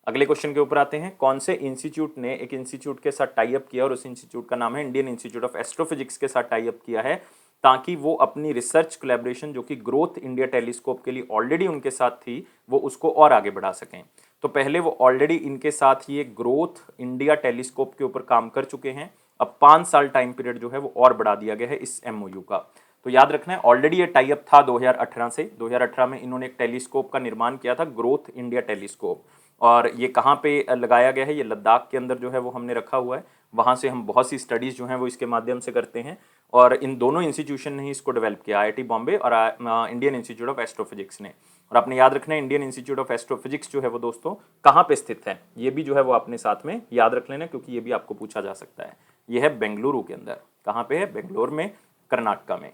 A: अगले क्वेश्चन के ऊपर आते हैं। कौन से इंस्टीट्यूट ने एक इंस्टीट्यूट के साथ टाई अप किया और उस इंस्टीट्यूट का नाम है इंडियन इंस्टीट्यूट ऑफ एस्ट्रोफिजिक्स के साथ टाई अप किया है, ताकि वो अपनी रिसर्च कोलैबोरेशन जो कि ग्रोथ इंडिया टेलीस्कोप के लिए ऑलरेडी उनके साथ थी, वो उसको और आगे बढ़ा सकें। तो पहले वो ऑलरेडी इनके साथ ही एक ग्रोथ इंडिया टेलीस्कोप के ऊपर काम कर चुके हैं। अब 5 साल टाइम पीरियड जो है वो और बढ़ा दिया गया है इस एमओयू का। तो याद रखना है, ऑलरेडी ये टाई अप था 2018 से। 2018 में इन्होंने एक टेलीस्कोप का निर्माण किया था, ग्रोथ इंडिया टेलीस्कोप। और ये कहाँ पे लगाया गया है? ये लद्दाख के अंदर जो है वो हमने रखा हुआ है। वहाँ से हम बहुत सी स्टडीज़ जो हैं वो इसके माध्यम से करते हैं। और इन दोनों इंस्टीट्यूशन ने ही इसको डेवलप किया, आईआईटी बॉम्बे और इंडियन इंस्टीट्यूट ऑफ एस्ट्रोफिजिक्स ने। और आपने याद रखना है, इंडियन इंस्टीट्यूट ऑफ एस्ट्रोफिजिक्स जो है वो दोस्तों कहाँ पे स्थित है, ये भी जो है वो अपने साथ में याद रख लेना, क्योंकि ये भी आपको पूछा जा सकता है। ये है बेंगलुरु के अंदर। कहाँ पे है? बेंगलोर में, कर्नाटका में।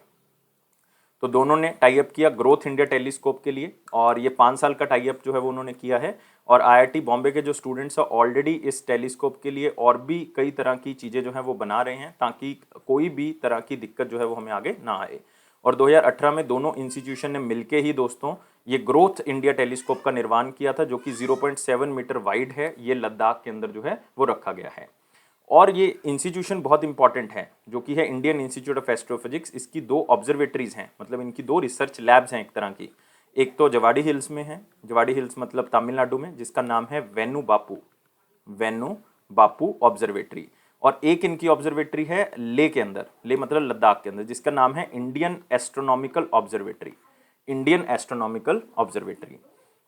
A: तो दोनों ने टाई अप किया ग्रोथ इंडिया टेलीस्कोप के लिए, और ये 5 साल का टाई अप जो है वो उन्होंने किया है। और आईआईटी बॉम्बे के जो स्टूडेंट्स हैं ऑलरेडी इस टेलीस्कोप के लिए और भी कई तरह की चीज़ें जो हैं वो बना रहे हैं, ताकि कोई भी तरह की दिक्कत जो है वो हमें आगे ना आए। और 2018 में दोनों इंस्टीट्यूशन ने मिलके ही दोस्तों ये ग्रोथ इंडिया टेलीस्कोप का निर्माण किया था, जो कि 0.7 मीटर वाइड है। ये लद्दाख के अंदर जो है वो रखा गया है। और ये इंस्टीट्यूशन बहुत इंपॉर्टेंट है, जो कि है इंडियन इंस्टीट्यूट ऑफ एस्ट्रोफिजिक्स। इसकी 2 ऑब्जर्वेटरीज हैं, मतलब इनकी 2 रिसर्च लैब्स हैं एक तरह की। एक तो जवाड़ी हिल्स में है, जवाड़ी हिल्स मतलब तमिलनाडु में, जिसका नाम है वेन्नू बापू ऑब्जर्वेटरी। और एक इनकी ऑब्जर्वेटरी है ले के अंदर, ले मतलब लद्दाख के अंदर, जिसका नाम है Indian astronomical observatory, Indian astronomical observatory.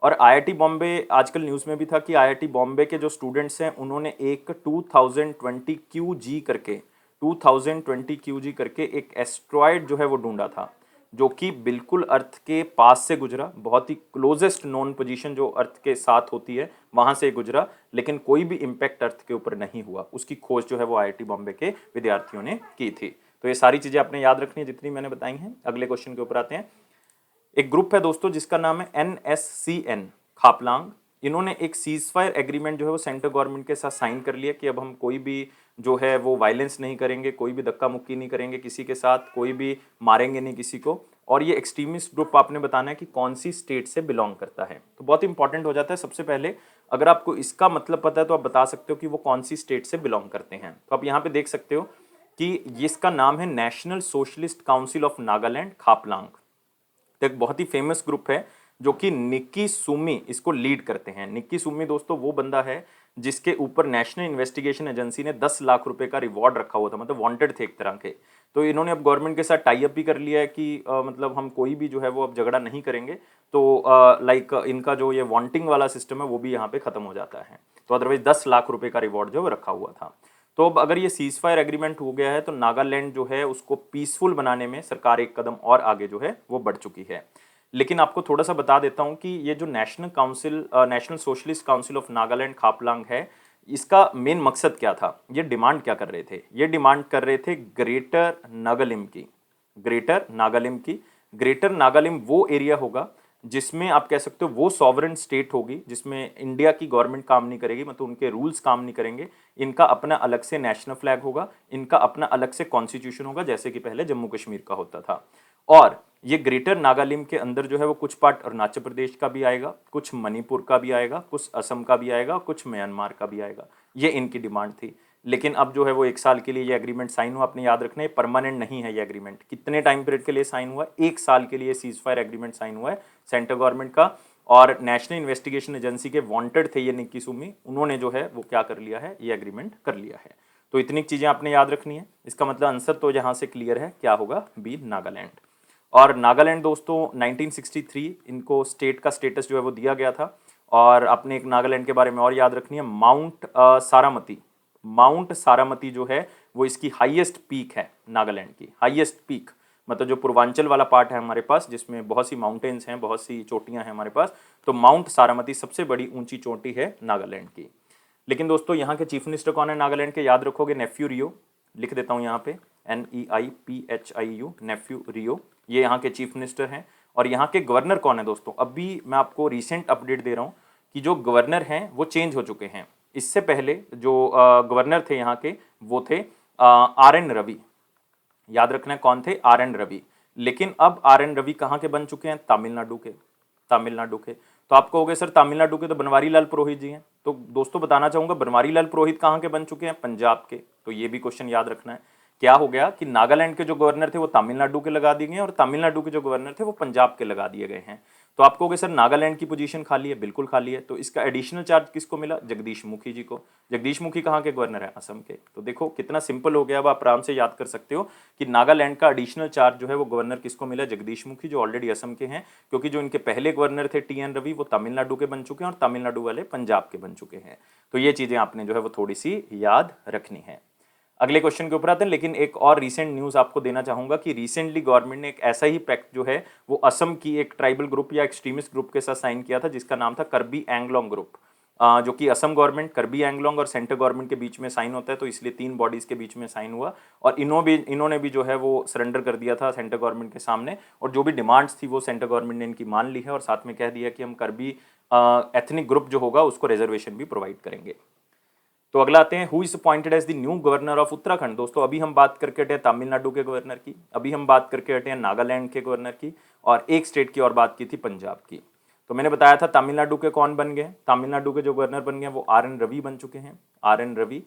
A: और आईआईटी बॉम्बे, आजकल न्यूज़ में भी था कि आईआईटी बॉम्बे के जो स्टूडेंट्स हैं उन्होंने एक 2020 QG करके 2020 QG करके एक एस्ट्रॉयड जो है वो ढूंढा था, जो कि बिल्कुल अर्थ के पास से गुजरा, बहुत ही क्लोजेस्ट नोन पोजीशन जो अर्थ के साथ होती है वहाँ से गुजरा, लेकिन कोई भी इम्पैक्ट अर्थ के ऊपर नहीं हुआ। उसकी खोज जो है वो आईआईटी बॉम्बे के विद्यार्थियों ने की थी। तो ये सारी चीज़ें आपने याद रखनी है जितनी मैंने बताई हैं। अगले क्वेश्चन के ऊपर आते हैं। एक ग्रुप है दोस्तों जिसका नाम है NSCN खापलांग। इन्होंने एक सीज फायर एग्रीमेंट जो है वो सेंट्रल गवर्नमेंट के साथ साइन कर लिया कि अब हम कोई भी जो है वो वायलेंस नहीं करेंगे, कोई भी धक्का मुक्की नहीं करेंगे किसी के साथ, कोई भी मारेंगे नहीं किसी को। और ये एक्सट्रीमिस्ट ग्रुप आपने बताना है कि कौन सी स्टेट से बिलोंग करता है। तो बहुत इंपॉर्टेंट हो जाता है। सबसे पहले अगर आपको इसका मतलब पता है तो आप बता सकते हो कि वो कौन सी स्टेट से बिलोंग करते हैं। तो आप यहाँ पे देख सकते हो कि इसका नाम है national socialist council of Nagaland Khaplang. तो एक बहुत ही फेमस ग्रुप है जो कि निक्की सुमी इसको लीड करते हैं। निक्की सुमी दोस्तों वो बंदा है जिसके ऊपर नेशनल इन्वेस्टिगेशन एजेंसी ने 10 लाख रुपए का रिवॉर्ड रखा हुआ था, मतलब वांटेड थे एक तरह के। तो इन्होंने अब गवर्नमेंट के साथ टाई अप भी कर लिया है कि मतलब हम कोई भी जो है वो अब झगड़ा नहीं करेंगे। तो लाइक इनका जो ये वांटिंग वाला सिस्टम है वो भी यहाँ पे खत्म हो जाता है। तो अदरवाइज 10 लाख रुपए का रिवॉर्ड जो रखा हुआ था। तो अब अगर ये सीज फायर एग्रीमेंट हो गया है तो नागालैंड जो है उसको पीसफुल बनाने में सरकार एक कदम और आगे जो है वो बढ़ चुकी है। लेकिन आपको थोड़ा सा बता देता हूं कि ये जो national socialist council of Nagaland Khaplang है, इसका मेन मकसद क्या था, ये डिमांड क्या कर रहे थे? ये डिमांड कर रहे थे ग्रेटर नागालिम की। ग्रेटर नागालिम वो एरिया होगा जिसमें आप कह सकते हो वो सॉवरेन स्टेट होगी, जिसमें इंडिया की गवर्नमेंट काम नहीं करेगी, मतलब उनके रूल्स काम नहीं करेंगे। इनका अपना अलग से नेशनल फ्लैग होगा, इनका अपना अलग से कॉन्स्टिट्यूशन होगा, जैसे कि पहले जम्मू कश्मीर का होता था। और ये ग्रेटर नागालिम के अंदर जो है वो कुछ पार्ट अरुणाचल प्रदेश का भी आएगा, कुछ मणिपुर का भी आएगा, कुछ असम का भी आएगा, कुछ म्यांमार का भी आएगा। ये इनकी डिमांड थी। लेकिन अब जो है वो 1 साल के लिए ये एग्रीमेंट साइन हुआ। आपने याद रखना है परमानेंट नहीं है ये एग्रीमेंट। कितने टाइम पीरियड के लिए साइन हुआ? 1 साल के लिए सीज फायर एग्रीमेंट साइन हुआ है सेंट्रल गवर्नमेंट का। और नेशनल इन्वेस्टिगेशन एजेंसी के वांटेड थे ये निक्की सुमी, उन्होंने जो है वो क्या कर लिया है, ये एग्रीमेंट कर लिया है। तो इतनी चीजें आपने याद रखनी है। इसका मतलब आंसर तो यहाँ से क्लियर है, क्या होगा? बी, नागालैंड। और नागालैंड दोस्तों 1963 इनको स्टेट का स्टेटस जो है वो दिया गया था। और आपने एक नागालैंड के बारे में और याद रखनी है, माउंट सारामती जो है वो इसकी हाईएस्ट पीक है, नागालैंड की हाईएस्ट पीक। मतलब जो पूर्वांचल वाला पार्ट है हमारे पास, जिसमें बहुत सी माउंटेन्स हैं, बहुत सी चोटियां हैं हमारे पास, तो माउंट सारामती सबसे बड़ी ऊंची चोटी है नागालैंड की। लेकिन दोस्तों यहाँ के चीफ मिनिस्टर कौन है नागालैंड के? याद रखोगे, नेफ्यू रियो। लिख देता हूँ यहाँ पे, NEIPHIU, नेफ्यू रियो, ये यहाँ के चीफ मिनिस्टर हैं। और यहाँ के गवर्नर कौन है दोस्तों? अभी मैं आपको रिसेंट अपडेट दे रहा हूँ कि जो गवर्नर हैं वो चेंज हो चुके हैं। इससे पहले जो गवर्नर थे यहाँ के वो थे RN रवि। याद रखना है कौन थे? RN रवि। लेकिन अब RN रवि कहाँ के बन चुके हैं? तमिलनाडु के। तो आप कहोगे सर तमिलनाडु के तो बनवारी लाल पुरोहित जी हैं, तो दोस्तों बताना चाहूंगा बनवारी लाल पुरोहित कहाँ के बन चुके हैं, पंजाब के। तो ये भी क्वेश्चन याद रखना है। क्या हो गया कि नागालैंड के जो गवर्नर थे वो तमिलनाडु के लगा दिए गए और तमिलनाडु के जो गवर्नर थे वो पंजाब के लगा दिए गए हैं। तो आप कहोगे सर नागालैंड की पोजीशन खाली है, बिल्कुल खाली है। तो इसका एडिशनल चार्ज किसको मिला, जगदीश मुखी जी को। जगदीश मुखी कहाँ के गवर्नर है, असम के। तो देखो कितना सिंपल हो गया, अब आप आराम से याद कर सकते हो कि नागालैंड का एडिशनल चार्ज जो है वो गवर्नर किसको मिला, जगदीश मुखी, जो ऑलरेडी असम के हैं, क्योंकि जो इनके पहले गवर्नर थे TN रवि वो तमिलनाडु के बन चुके हैं और तमिलनाडु वाले पंजाब के बन चुके हैं। तो ये चीजें आपने जो है वो थोड़ी सी याद रखनी है। अगले क्वेश्चन के ऊपर आते हैं, लेकिन एक और रीसेंट न्यूज आपको देना चाहूंगा कि रिसेंटली गवर्नमेंट ने एक ऐसा ही पैक्ट जो है वो असम की एक ट्राइबल ग्रुप या एक्सट्रीमिस्ट ग्रुप के साथ साइन किया था, जिसका नाम था कर्बी एंगलोंग ग्रुप, जो कि असम गवर्नमेंट, कर्बी एंगलोंग और सेंट्रल गवर्नमेंट के बीच में साइन होता है। तो इसलिए 3 बॉडीज के बीच में साइन हुआ और इन्होंने भी जो है वो सरेंडर कर दिया था सेंट्रल गवर्नमेंट के सामने, और जो भी डिमांड्स थी वो सेंट्रल गवर्नमेंट ने इनकी मान ली है और साथ में कह दिया कि हम कर्बी एथनिक ग्रुप जो होगा उसको रिजर्वेशन भी प्रोवाइड करेंगे। तो अगला आते हैं, who is appointed as the new governor of Uttarakhand. दोस्तों अभी हम बात करके हटे तमिलनाडु के गवर्नर की, अभी हम बात करके हटे हैं नागालैंड के गवर्नर की, और एक स्टेट की और बात की थी पंजाब की। तो मैंने बताया था तमिलनाडु के कौन बन गए, तमिलनाडु के जो गवर्नर बन गए वो RN रवि बन चुके हैं, RN रवि।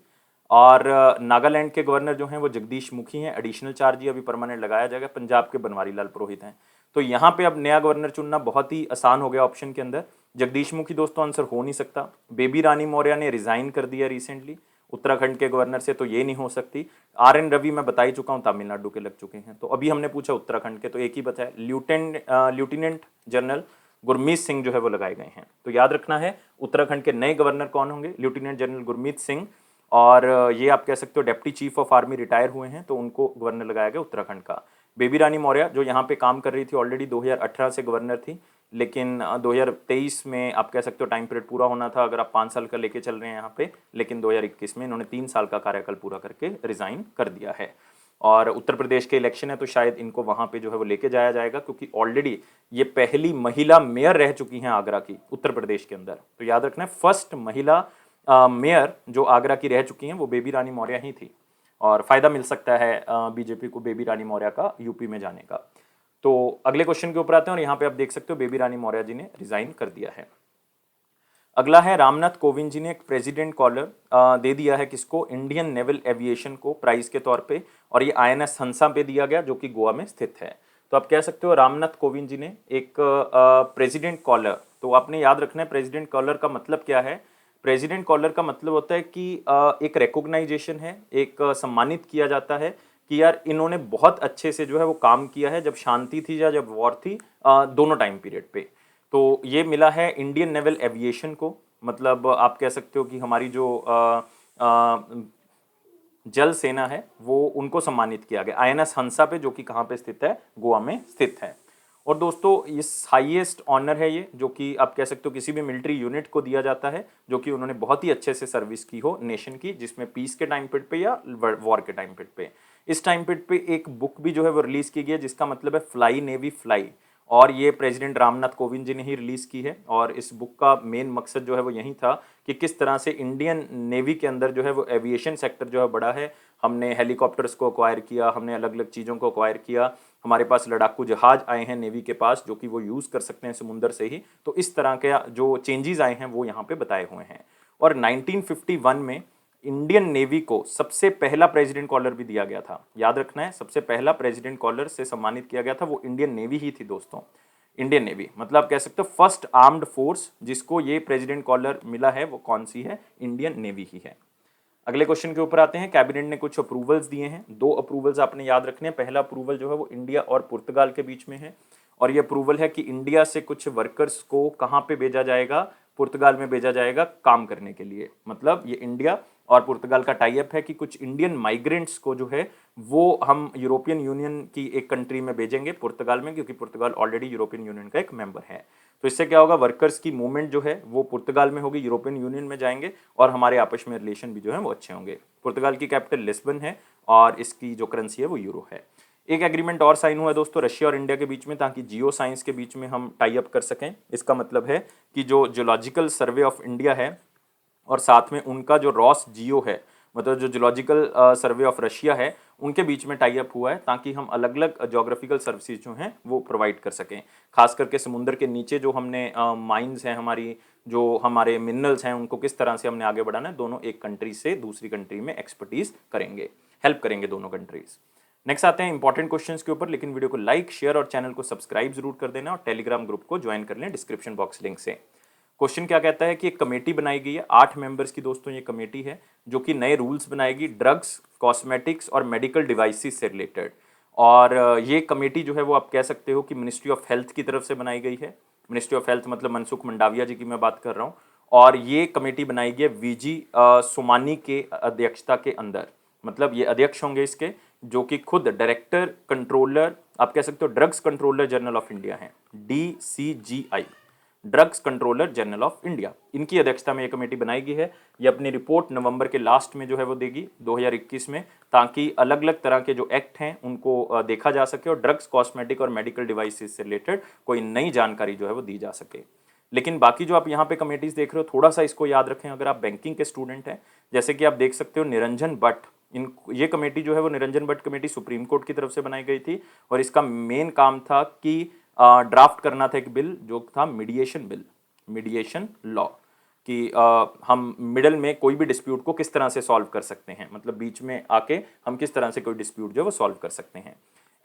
A: और नागालैंड के गवर्नर जो हैं वो जगदीश मुखी हैं, एडिशनल चार्ज ही अभी परमानेंट लगाया जाएगा। पंजाब के बनवारी लाल पुरोहित हैं। तो यहाँ पे अब नया गवर्नर चुनना बहुत ही आसान हो गया ऑप्शन के अंदर। जगदीश मुखी दोस्तों आंसर हो नहीं सकता। बेबी रानी मौर्य ने रिजाइन कर दिया रिसेंटली उत्तराखंड के गवर्नर से, तो ये नहीं हो सकती। RN रवि मैं बता ही चुका हूँ तमिलनाडु के लग चुके हैं। तो अभी हमने पूछा उत्तराखंड के, तो एक ही बचा है, लेफ्टिनेंट जनरल गुरमीत सिंह जो है वो लगाए गए हैं। तो याद रखना है उत्तराखंड के नए गवर्नर कौन होंगे, लेफ्टिनेंट जनरल गुरमीत सिंह, और ये आप कह सकते हो deputy chief of army retire हुए हैं, तो उनको गवर्नर लगाया गया उत्तराखंड का। बेबी रानी मौर्य जो यहाँ पे काम कर रही थी ऑलरेडी 2018 से गवर्नर थी, लेकिन 2023 में आप कह सकते हो टाइम पीरियड पूरा होना था अगर आप 5 साल का लेके चल रहे हैं यहाँ पे, लेकिन 2021 में इन्होंने 3 साल का कार्यकाल पूरा करके रिजाइन कर दिया है। और उत्तर प्रदेश के इलेक्शन है तो शायद इनको वहाँ पे जो है वो लेके जाया जाएगा, क्योंकि ऑलरेडी ये पहली महिला मेयर रह चुकी हैं आगरा की, उत्तर प्रदेश के अंदर। तो याद रखना है फर्स्ट महिला मेयर जो आगरा की रह चुकी हैं वो बेबी रानी मौर्य ही थी, और फायदा मिल सकता है बीजेपी को बेबी रानी मौर्य का यूपी में जाने का। तो अगले क्वेश्चन के ऊपर आते हैं, और यहाँ पे आप देख सकते हो बेबी रानी मौर्य जी ने रिजाइन कर दिया है। अगला है रामनाथ कोविंद जी ने एक प्रेसिडेंट कॉलर दे दिया है किसको, इंडियन नेवल एविएशन को प्राइज के तौर पे, और ये INS हंसा पे दिया गया जो कि गोवा में स्थित है। तो आप कह सकते हो रामनाथ कोविंद जी ने एक प्रेसिडेंट कॉलर, तो आपने याद रखना है प्रेसिडेंट कॉलर का मतलब क्या है। प्रेसिडेंट कॉलर का मतलब होता है कि एक रिकॉग्नाइजेशन है, एक सम्मानित किया जाता है कि यार इन्होंने बहुत अच्छे से जो है वो काम किया है, जब शांति थी या जब वॉर थी, दोनों टाइम पीरियड पे। तो ये मिला है इंडियन नेवल एविएशन को, मतलब आप कह सकते हो कि हमारी जो जल सेना है वो उनको सम्मानित किया गया INS हंसा पे, जो कि कहाँ पे स्थित है, गोवा में स्थित है। और दोस्तों इस हाईएस्ट ऑनर है ये, जो कि आप कह सकते हो किसी भी मिलिट्री यूनिट को दिया जाता है जो कि उन्होंने बहुत ही अच्छे से सर्विस की हो नेशन की, जिसमें पीस के टाइम पीरियड पे या वॉर के टाइम पीरियड पे। इस टाइम पीरियड पे एक बुक भी जो है वो रिलीज की गई है जिसका मतलब है फ्लाई नेवी फ्लाई, और ये प्रेसिडेंट रामनाथ कोविंद जी ने ही रिलीज की है। और इस बुक का मेन मकसद जो है वो यही था कि किस तरह से इंडियन नेवी के अंदर जो है वो एविएशन सेक्टर जो है बड़ा है। हमने हेलीकॉप्टर्स को अक्वायर किया, हमने अलग अलग चीज़ों को अक्वायर किया, हमारे पास लड़ाकू जहाज आए हैं नेवी के पास जो कि वो यूज़ कर सकते हैं समुंदर से ही। तो इस तरह के जो चेंजेस आए हैं वो यहाँ पे बताए हुए हैं। और 1951 में इंडियन नेवी को सबसे पहला प्रेसिडेंट कॉलर भी दिया गया था। याद रखना है सबसे पहला प्रेसिडेंट कॉलर से सम्मानित किया गया था वो इंडियन नेवी ही थी दोस्तों। इंडियन नेवी मतलब कह सकते हो फर्स्ट आर्म्ड फोर्स जिसको ये प्रेसिडेंट कॉलर मिला है वो कौन सी है, इंडियन नेवी ही है। अगले क्वेश्चन के ऊपर आते हैं। कैबिनेट ने कुछ अप्रूवल्स दिए हैं, 2 अप्रूवल्स आपने याद रखने हैं। पहला अप्रूवल जो है वो इंडिया और पुर्तगाल के बीच में है, और ये अप्रूवल है कि इंडिया से कुछ वर्कर्स को कहाँ पे भेजा जाएगा, पुर्तगाल में भेजा जाएगा काम करने के लिए। मतलब ये इंडिया और पुर्तगाल का टाई अप है कि कुछ इंडियन माइग्रेंट्स को जो है वो हम यूरोपियन यूनियन की एक कंट्री में भेजेंगे पुर्तगाल में, क्योंकि पुर्तगाल ऑलरेडी यूरोपियन यूनियन का एक मेंबर है। तो इससे क्या होगा, वर्कर्स की मूवमेंट जो है वो पुर्तगाल में होगी, यूरोपियन यूनियन में जाएंगे, और हमारे आपस में रिलेशन भी जो है वो अच्छे होंगे। पुर्तगाल की कैपिटल लिस्बन है और इसकी जो करेंसी है वो यूरो है। एक एग्रीमेंट और साइन हुआ है दोस्तों रशिया और इंडिया के बीच में, ताकि जियो साइंस के बीच में हम टाई अप कर सकें। इसका मतलब है कि जो जियोलॉजिकल सर्वे ऑफ इंडिया है और साथ में उनका जो रॉस जियो है मतलब जो जुलॉजिकल सर्वे ऑफ रशिया है उनके बीच में टाई अप हुआ है, ताकि हम अलग अलग जोग्राफिकल सर्विसेज जो हैं वो प्रोवाइड कर सकें। खास करके समुद्र के नीचे जो हमने माइंस हैं हमारी, जो हमारे मिनरल्स हैं, उनको किस तरह से हमने आगे बढ़ाना है, दोनों एक कंट्री से दूसरी कंट्री में एक्सपर्टीज करेंगे, हेल्प करेंगे दोनों कंट्रीज। नेक्स्ट आते हैं इंपॉर्टेंट क्वेश्चंस के ऊपर, लेकिन वीडियो को लाइक शेयर और चैनल को सब्सक्राइब जरूर कर देना और टेलीग्राम ग्रुप को ज्वाइन कर लें डिस्क्रिप्शन बॉक्स लिंक से। क्वेश्चन क्या कहता है कि एक कमेटी बनाई गई है, 8 मेंबर्स की दोस्तों ये कमेटी है, जो कि नए रूल्स बनाएगी ड्रग्स, कॉस्मेटिक्स और मेडिकल डिवाइसेस से रिलेटेड। और ये कमेटी जो है वो आप कह सकते हो कि मिनिस्ट्री ऑफ हेल्थ की तरफ से बनाई गई है। मिनिस्ट्री ऑफ हेल्थ मतलब मनसुख मंडाविया जी की मैं बात कर रहा हूँ। और ये कमेटी बनाई गई है वीजी सोमानी के अध्यक्षता के अंदर। मतलब ये अध्यक्ष होंगे इसके, जो कि खुद डायरेक्टर कंट्रोलर, आप कह सकते हो drugs controller general of India हैं, DCGI, drugs controller general of India. इनकी अध्यक्षता में ये कमेटी बनाई गई है। ये अपनी रिपोर्ट नवंबर के लास्ट में जो है वो देगी 2021 में, ताकि अलग अलग तरह के जो एक्ट हैं उनको देखा जा सके और ड्रग्स, कॉस्मेटिक और मेडिकल डिवाइसेस से रिलेटेड कोई नई जानकारी जो है वो दी जा सके। लेकिन बाकी जो आप यहाँ पे कमेटीज देख रहे हो, थोड़ा सा इसको याद रखें अगर आप बैंकिंग के स्टूडेंट हैं। जैसे कि आप देख सकते हो निरंजन भट्ट, ये कमेटी जो है वो Niranjan Bhatt committee supreme court की तरफ से बनाई गई थी, और इसका मेन काम था कि ड्राफ्ट करना था एक बिल जो था मीडिएशन बिल, मीडिएशन लॉ, कि हम मिडल में कोई भी डिस्प्यूट को किस तरह से सॉल्व कर सकते हैं, मतलब बीच में आके हम किस तरह से कोई डिस्प्यूट जो है वो सॉल्व कर सकते हैं।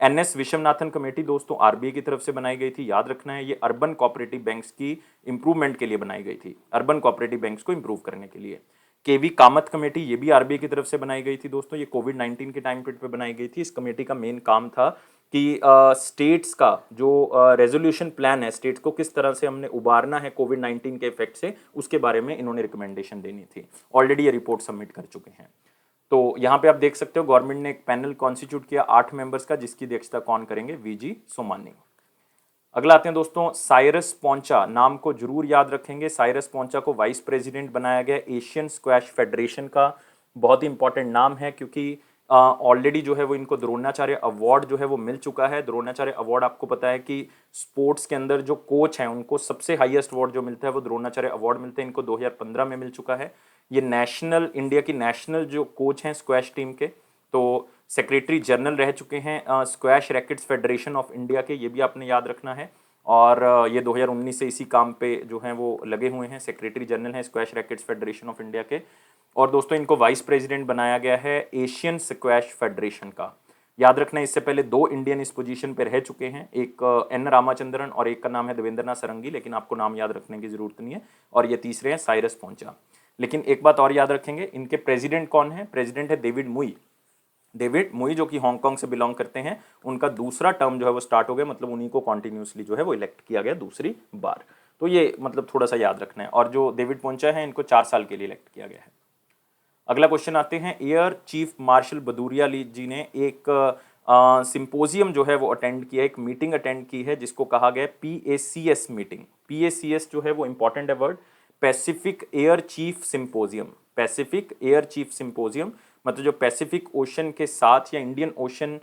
A: NS विश्वनाथन कमेटी दोस्तों RBI की तरफ से बनाई गई थी, याद रखना है, ये अर्बन कोऑपरेटिव बैंक्स की इंप्रूवमेंट के लिए बनाई गई थी, अर्बन कोऑपरेटिव बैंक्स को इंप्रूव करने के लिए। KV कामत कमेटी, ये भी RBI की तरफ से बनाई गई थी दोस्तों, ये कोविड-19 के टाइम पे बनाई गई थी। इस कमेटी का मेन काम था कि स्टेट्स का जो रेजोल्यूशन प्लान है, स्टेट्स को किस तरह से हमने उबारना है कोविड-19 के इफेक्ट से, उसके बारे में इन्होंने रिकमेंडेशन देनी थी। ऑलरेडी ये रिपोर्ट सबमिट कर चुके हैं। तो यहाँ पे आप देख सकते हो गवर्नमेंट ने एक पैनल कॉन्स्टिट्यूट किया 8 मेंबर्स का, जिसकी अध्यक्षता कौन करेंगे, VG सोमानी। अगला आते हैं दोस्तों साइरस पोंचा, नाम को जरूर याद रखेंगे। साइरस पोंचा को वाइस प्रेसिडेंट बनाया गया एशियन स्क्वैश फेडरेशन का। बहुत ही इंपॉर्टेंट नाम है, क्योंकि ऑलरेडी जो है वो इनको द्रोणाचार्य अवार्ड जो है वो मिल चुका है। द्रोणाचार्य अवार्ड आपको पता है कि स्पोर्ट्स के अंदर जो कोच हैं उनको सबसे हाईएस्ट अवार्ड जो मिलता है वो द्रोणाचार्य अवार्ड मिलते हैं। इनको 2015 में मिल चुका है। ये नेशनल, इंडिया की नेशनल जो कोच हैं स्क्वैश टीम के, तो सेक्रेटरी जनरल रह चुके हैं squash rackets federation of India के, ये भी आपने याद रखना है। और ये 2019 से इसी काम पे जो हैं वो लगे हुए हैं, सेक्रेटरी जनरल हैं squash rackets federation of India के। और दोस्तों इनको वाइस प्रेसिडेंट बनाया गया है एशियन स्क्वैश फेडरेशन का। याद रखना, इससे पहले 2 इंडियन इस पोजीशन पे रह चुके हैं, एक N रामाचंद्रन और एक का नाम है देवेंद्रनाथ सरंगी, लेकिन आपको नाम याद रखने की जरूरत नहीं है। और ये तीसरे हैं साइरस पोंचा। लेकिन एक बात और याद रखेंगे, इनके प्रेसिडेंट कौन है, प्रेसिडेंट है डेविड मुई। डेविड मुई जो कि हांगकांग से बिलोंग करते हैं, उनका दूसरा टर्म जो है वो स्टार्ट हो गया, मतलब उन्हीं को कॉन्टिन्यूसली जो है वो इलेक्ट किया गया दूसरी बार। तो ये मतलब थोड़ा सा याद रखना है। और जो डेविड पोंचा है इनको 4 साल के लिए इलेक्ट किया गया है। अगला क्वेश्चन आते हैं, एयर चीफ मार्शल भदौरिया जी ने एक सिंपोजियम जो है वो अटेंड किया, एक मीटिंग अटेंड की है जिसको कहा गया PACS मीटिंग। PACS जो है वो इंपॉर्टेंट है word, Pacific air chief symposium. Pacific air chief symposium मतलब जो पैसिफिक ओशन के साथ या इंडियन ओशन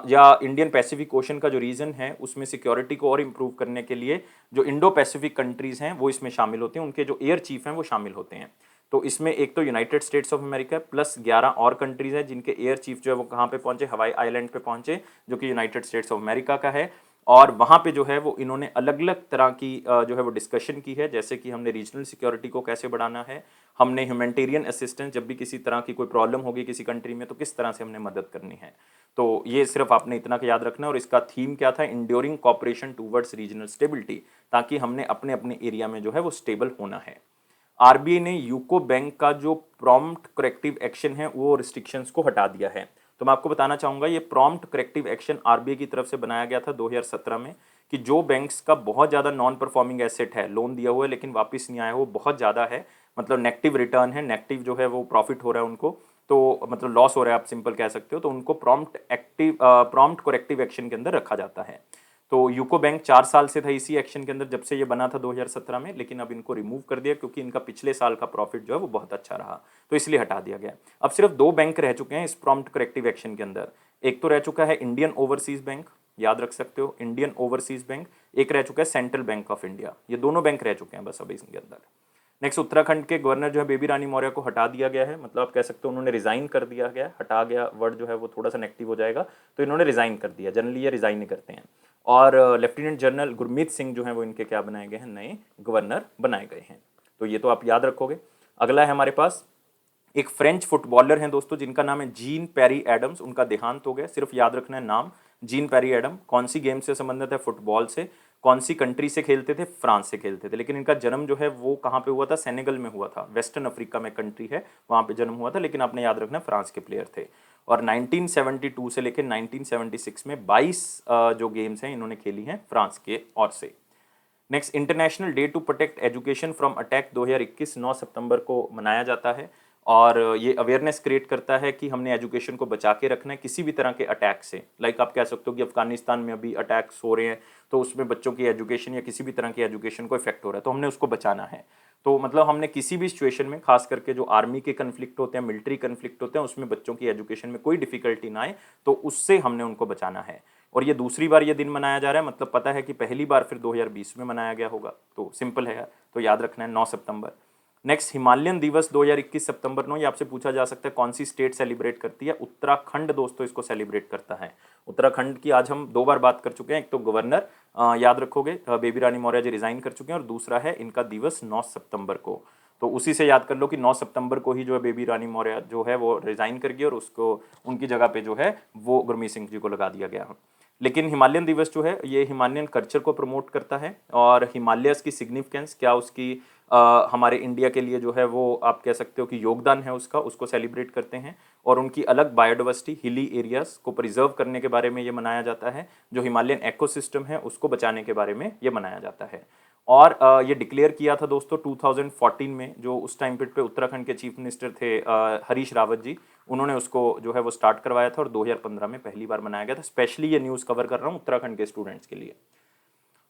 A: या इंडियन पैसिफिक ओशन का जो रीजन है उसमें सिक्योरिटी को और इम्प्रूव करने के लिए जो इंडो पैसिफिक कंट्रीज हैं वो इसमें शामिल होते हैं, उनके जो एयर चीफ हैं वो शामिल होते हैं। तो इसमें एक तो United states of America plus 11 और कंट्रीज हैं जिनके एयर चीफ जो है वो कहाँ पे पहुंचे, हवाई आइलैंड पे पहुंचे, जो कि यूनाइटेड स्टेट्स ऑफ अमेरिका का है। और वहाँ पे जो है वो इन्होंने अलग अलग तरह की जो है वो डिस्कशन की है, जैसे कि हमने रीजनल सिक्योरिटी को कैसे बढ़ाना है, हमने ह्यूमैनिटेरियन असिस्टेंस, जब भी किसी तरह की कोई प्रॉब्लम होगी किसी कंट्री में तो किस तरह से हमने मदद करनी है। तो ये सिर्फ आपने इतना का याद रखना है। और इसका थीम क्या था, enduring cooperation towards regional stability, ताकि हमने अपने अपने एरिया में जो है वो स्टेबल होना है। RBI ने यूको बैंक का जो प्रॉम्प्ट करेक्टिव एक्शन है वो रिस्ट्रिक्शंस को हटा दिया है। तो मैं आपको बताना चाहूँगा ये प्रॉम्प्ट करेक्टिव एक्शन RBI की तरफ से बनाया गया था 2017 में, कि जो बैंक्स का बहुत ज़्यादा नॉन परफॉर्मिंग एसेट है, लोन दिया हुआ है लेकिन वापस नहीं आया, वो बहुत ज़्यादा है, मतलब नेगेटिव रिटर्न है, नेगेटिव जो है वो प्रॉफिट हो रहा है उनको, तो मतलब लॉस हो रहा है आप सिंपल कह सकते हो, तो उनको प्रॉम्प्ट करेक्टिव एक्शन के अंदर रखा जाता है। तो यूको बैंक 4 साल से था इसी एक्शन के अंदर जब से ये बना था 2017 में, लेकिन अब इनको रिमूव कर दिया क्योंकि इनका पिछले साल का प्रॉफिट जो है वो बहुत अच्छा रहा, तो इसलिए हटा दिया गया। अब सिर्फ 2 बैंक रह चुके हैं इस प्रॉम्प्ट करेक्टिव एक्शन के अंदर। एक तो रह चुका है इंडियन ओवरसीज बैंक, याद रख सकते हो इंडियन ओवरसीज बैंक, एक रह चुका है सेंट्रल बैंक ऑफ इंडिया। ये दोनों बैंक रह चुके हैं बस अभी इसके अंदर। नेक्स्ट, उत्तराखंड के गवर्नर जो है बेबी रानी मौर्य को हटा दिया गया है, मतलब आप कह सकते हो उन्होंने रिजाइन कर दिया गया, हटा गया वर्ड जो है वो थोड़ा सा नेगेटिव हो जाएगा, तो इन्होंने रिजाइन कर दिया, जनरली ये रिजाइन नहीं करते हैं। और लेफ्टिनेंट जनरल गुरमीत सिंह जो है वो इनके क्या बनाए गए हैं, नए गवर्नर बनाए गए हैं। तो ये तो आप याद रखोगे। अगला है हमारे पास एक फ्रेंच फुटबॉलर हैं दोस्तों जिनका नाम है जीन पेरी एडम्स, उनका देहांत हो गया, सिर्फ याद रखना है नाम, जीन पेरी एडम। कौन सी गेम से संबंधित है, फुटबॉल से। कौन सी कंट्री से खेलते थे, फ्रांस से खेलते थे, लेकिन इनका जन्म जो है वो कहाँ पे हुआ था, सेनेगल में हुआ था, वेस्टर्न अफ्रीका में कंट्री है, वहाँ पे जन्म हुआ था, लेकिन आपने याद रखना है फ्रांस के प्लेयर थे। और 1972 से लेकर 1976 में 22 जो गेम्स हैं इन्होंने खेली हैं फ्रांस के ओर से। Next, international day to protect education from attack 2021 9 सितंबर को मनाया जाता है, और ये अवेयरनेस क्रिएट करता है कि हमने एजुकेशन को बचा के रखना है किसी भी तरह के अटैक से। लाइक आप कह सकते हो कि अफगानिस्तान में अभी अटैक्स हो रहे हैं, तो उसमें बच्चों की एजुकेशन या किसी भी तरह की एजुकेशन को इफेक्ट हो रहा है, तो हमने उसको बचाना है। तो मतलब हमने किसी भी सिचुएशन में, खास करके जो आर्मी के कन्फ्लिक्ट होते हैं, मिलिट्री कन्फ्लिक्ट होते हैं, उसमें बच्चों की एजुकेशन में कोई डिफिकल्टी ना आए, तो उससे हमने उनको बचाना है। और ये दूसरी बार ये दिन मनाया जा रहा है, मतलब पता है कि पहली बार फिर 2020 में मनाया गया होगा, तो सिंपल है, तो याद रखना है 9 सितंबर। नेक्स्ट, हिमालयन दिवस 2021 सितंबर 9, ये आपसे पूछा जा सकता है कौन सी स्टेट सेलिब्रेट करती है। उत्तराखंड दोस्तों इसको सेलिब्रेट करता है। उत्तराखंड की आज हम 2 बार बात कर चुके हैं, एक तो गवर्नर याद रखोगे बेबी रानी मौर्य जी रिजाइन कर चुके हैं, और दूसरा है इनका दिवस 9 सितंबर को। तो उसी से याद कर लो कि 9 सितंबर को ही जो है बेबी रानी मौर्य जो है वो रिजाइन कर गई, और उसको उनकी जगह पे जो है वो गुरमीत सिंह जी को लगा दिया गया। लेकिन हिमालयन दिवस जो है ये हिमालयन कल्चर को प्रमोट करता है, और हिमालयस की सिग्निफिकेंस क्या, उसकी हमारे इंडिया के लिए जो है वो आप कह सकते हो कि योगदान है उसका, उसको सेलिब्रेट करते हैं। और उनकी अलग बायोडाइवर्सिटी, हिली एरियाज को प्रिजर्व करने के बारे में ये मनाया जाता है, जो हिमालयन इकोसिस्टम है उसको बचाने के बारे में ये मनाया जाता है। और ये डिक्लेयर किया था दोस्तों 2014 में, जो उस टाइम पे उत्तराखंड के चीफ मिनिस्टर थे हरीश रावत जी, उन्होंने उसको जो है वो स्टार्ट करवाया था, और 2015 में पहली बार मनाया गया था। स्पेशली ये न्यूज़ कवर कर रहा हूँ उत्तराखंड के स्टूडेंट्स के लिए।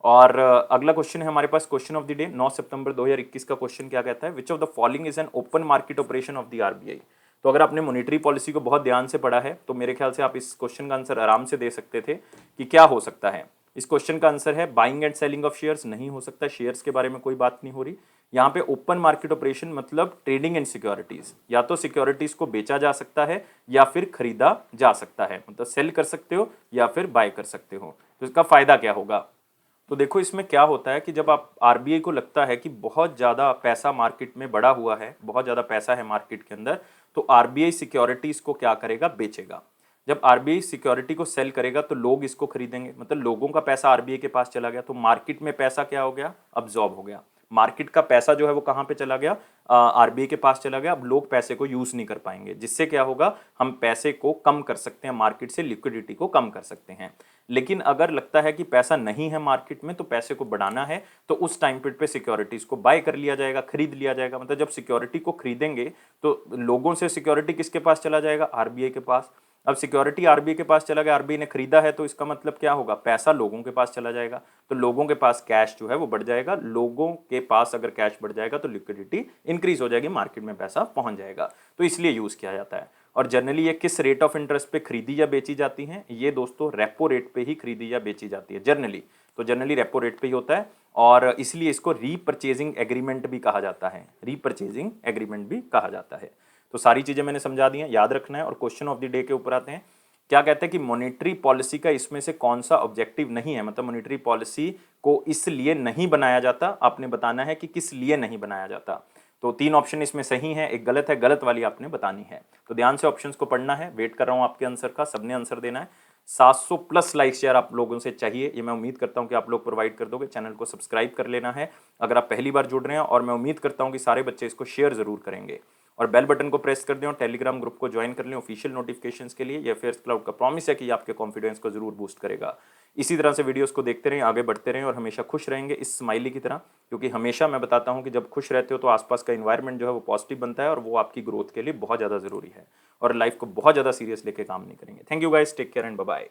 A: और अगला क्वेश्चन है हमारे पास, क्वेश्चन ऑफ द डे 9 सितंबर 2021 का क्वेश्चन क्या कहता है, which of the following is an open market operation of the RBI. तो अगर आपने मॉनेटरी पॉलिसी को बहुत ध्यान से पढ़ा है तो मेरे ख्याल से आप इस क्वेश्चन का आंसर आराम से दे सकते थे कि क्या हो सकता है। इस क्वेश्चन का आंसर है buying and selling of shares, नहीं हो सकता, शेयर्स के बारे में कोई बात नहीं हो रही। यहाँ पे ओपन मार्केट ऑपरेशन मतलब ट्रेडिंग इन सिक्योरिटीज, या तो सिक्योरिटीज को बेचा जा सकता है या फिर खरीदा जा सकता है, मतलब सेल कर सकते हो या फिर बाय कर सकते हो। तो इसका फायदा क्या होगा, तो देखो इसमें क्या होता है कि जब आप आरबीआई को लगता है कि बहुत ज़्यादा पैसा मार्केट में बढ़ा हुआ है, बहुत ज़्यादा पैसा है मार्केट के अंदर, तो आरबीआई सिक्योरिटीज़ को क्या करेगा, बेचेगा। जब आरबीआई सिक्योरिटी को सेल करेगा तो लोग इसको खरीदेंगे, मतलब लोगों का पैसा आरबीआई के पास चला गया, तो मार्केट में पैसा क्या हो गया, अब्जॉर्ब हो गया। मार्केट का पैसा जो है वो कहाँ पे चला गया, आरबीआई के पास चला गया। अब लोग पैसे को यूज नहीं कर पाएंगे, जिससे क्या होगा, हम पैसे को कम कर सकते हैं, मार्केट से लिक्विडिटी को कम कर सकते हैं। लेकिन अगर लगता है कि पैसा नहीं है मार्केट में, तो पैसे को बढ़ाना है, तो उस टाइम पीरियड पे सिक्योरिटीज को बाय कर लिया जाएगा, खरीद लिया जाएगा। मतलब जब सिक्योरिटी को खरीदेंगे तो लोगों से सिक्योरिटी किसके पास चला जाएगा, आरबीआई के पास। अब सिक्योरिटी आरबीआई के पास चला गया, आरबीआई ने खरीदा है, तो इसका मतलब क्या होगा, पैसा लोगों के पास चला जाएगा, तो लोगों के पास कैश जो है वो बढ़ जाएगा। लोगों के पास अगर कैश बढ़ जाएगा तो लिक्विडिटी इंक्रीज हो जाएगी, मार्केट में पैसा पहुंच जाएगा, तो इसलिए यूज किया जाता है। और जनरली ये किस रेट ऑफ इंटरेस्ट पे खरीदी या बेची जाती हैं, ये दोस्तों रेपो रेट पे ही खरीदी या बेची जाती है जनरली, तो जनरली रेपो रेट पे ही होता है, और इसलिए इसको रीपरचेजिंग एग्रीमेंट भी कहा जाता है, रीपरचेजिंग एग्रीमेंट भी कहा जाता है। तो सारी चीजें मैंने समझा दी हैं, याद रखना है। और क्वेश्चन ऑफ द डे के ऊपर आते हैं, क्या कहते हैं कि मॉनेटरी पॉलिसी का इसमें से कौन सा ऑब्जेक्टिव नहीं है, मतलब मॉनेटरी पॉलिसी को इसलिए नहीं बनाया जाता, आपने बताना है कि किस लिए नहीं बनाया जाता। तो 3 ऑप्शन इसमें सही है, एक गलत है, गलत वाली आपने बतानी है। तो ध्यान से ऑप्शंस को पढ़ना है, वेट कर रहा हूं आपके आंसर का, सबने आंसर देना है। 700 प्लस लाइक्स यार आप लोगों से चाहिए, ये मैं उम्मीद करता हूं कि आप लोग प्रोवाइड कर दोगे। चैनल को सब्सक्राइब कर लेना है अगर आप पहली बार जुड़ रहे हैं, और मैं उम्मीद करता हूं कि सारे बच्चे इसको शेयर जरूर करेंगे, और बेल बटन को प्रेस कर दें, और टेलीग्राम ग्रुप को ज्वाइन कर लें ऑफिशियल नोटिफिकेशंस के लिए। ये फेयर्स क्लाउड का प्रॉमिस है कि आपके कॉन्फिडेंस को जरूर बूस्ट करेगा। इसी तरह से वीडियोस को देखते रहें, आगे बढ़ते रहें, और हमेशा खुश रहेंगे इस स्माइली की तरह, क्योंकि हमेशा मैं बताता हूं कि जब खुश रहते हो तो आसपास का इन्वायरमेंट जो है वो पॉजिटिव बनता है, और वो आपकी ग्रोथ के लिए बहुत ज़्यादा जरूरी है, और लाइफ को बहुत ज़्यादा सीरियस लेके काम नहीं करेंगे। Thank you guys, take care and bye bye.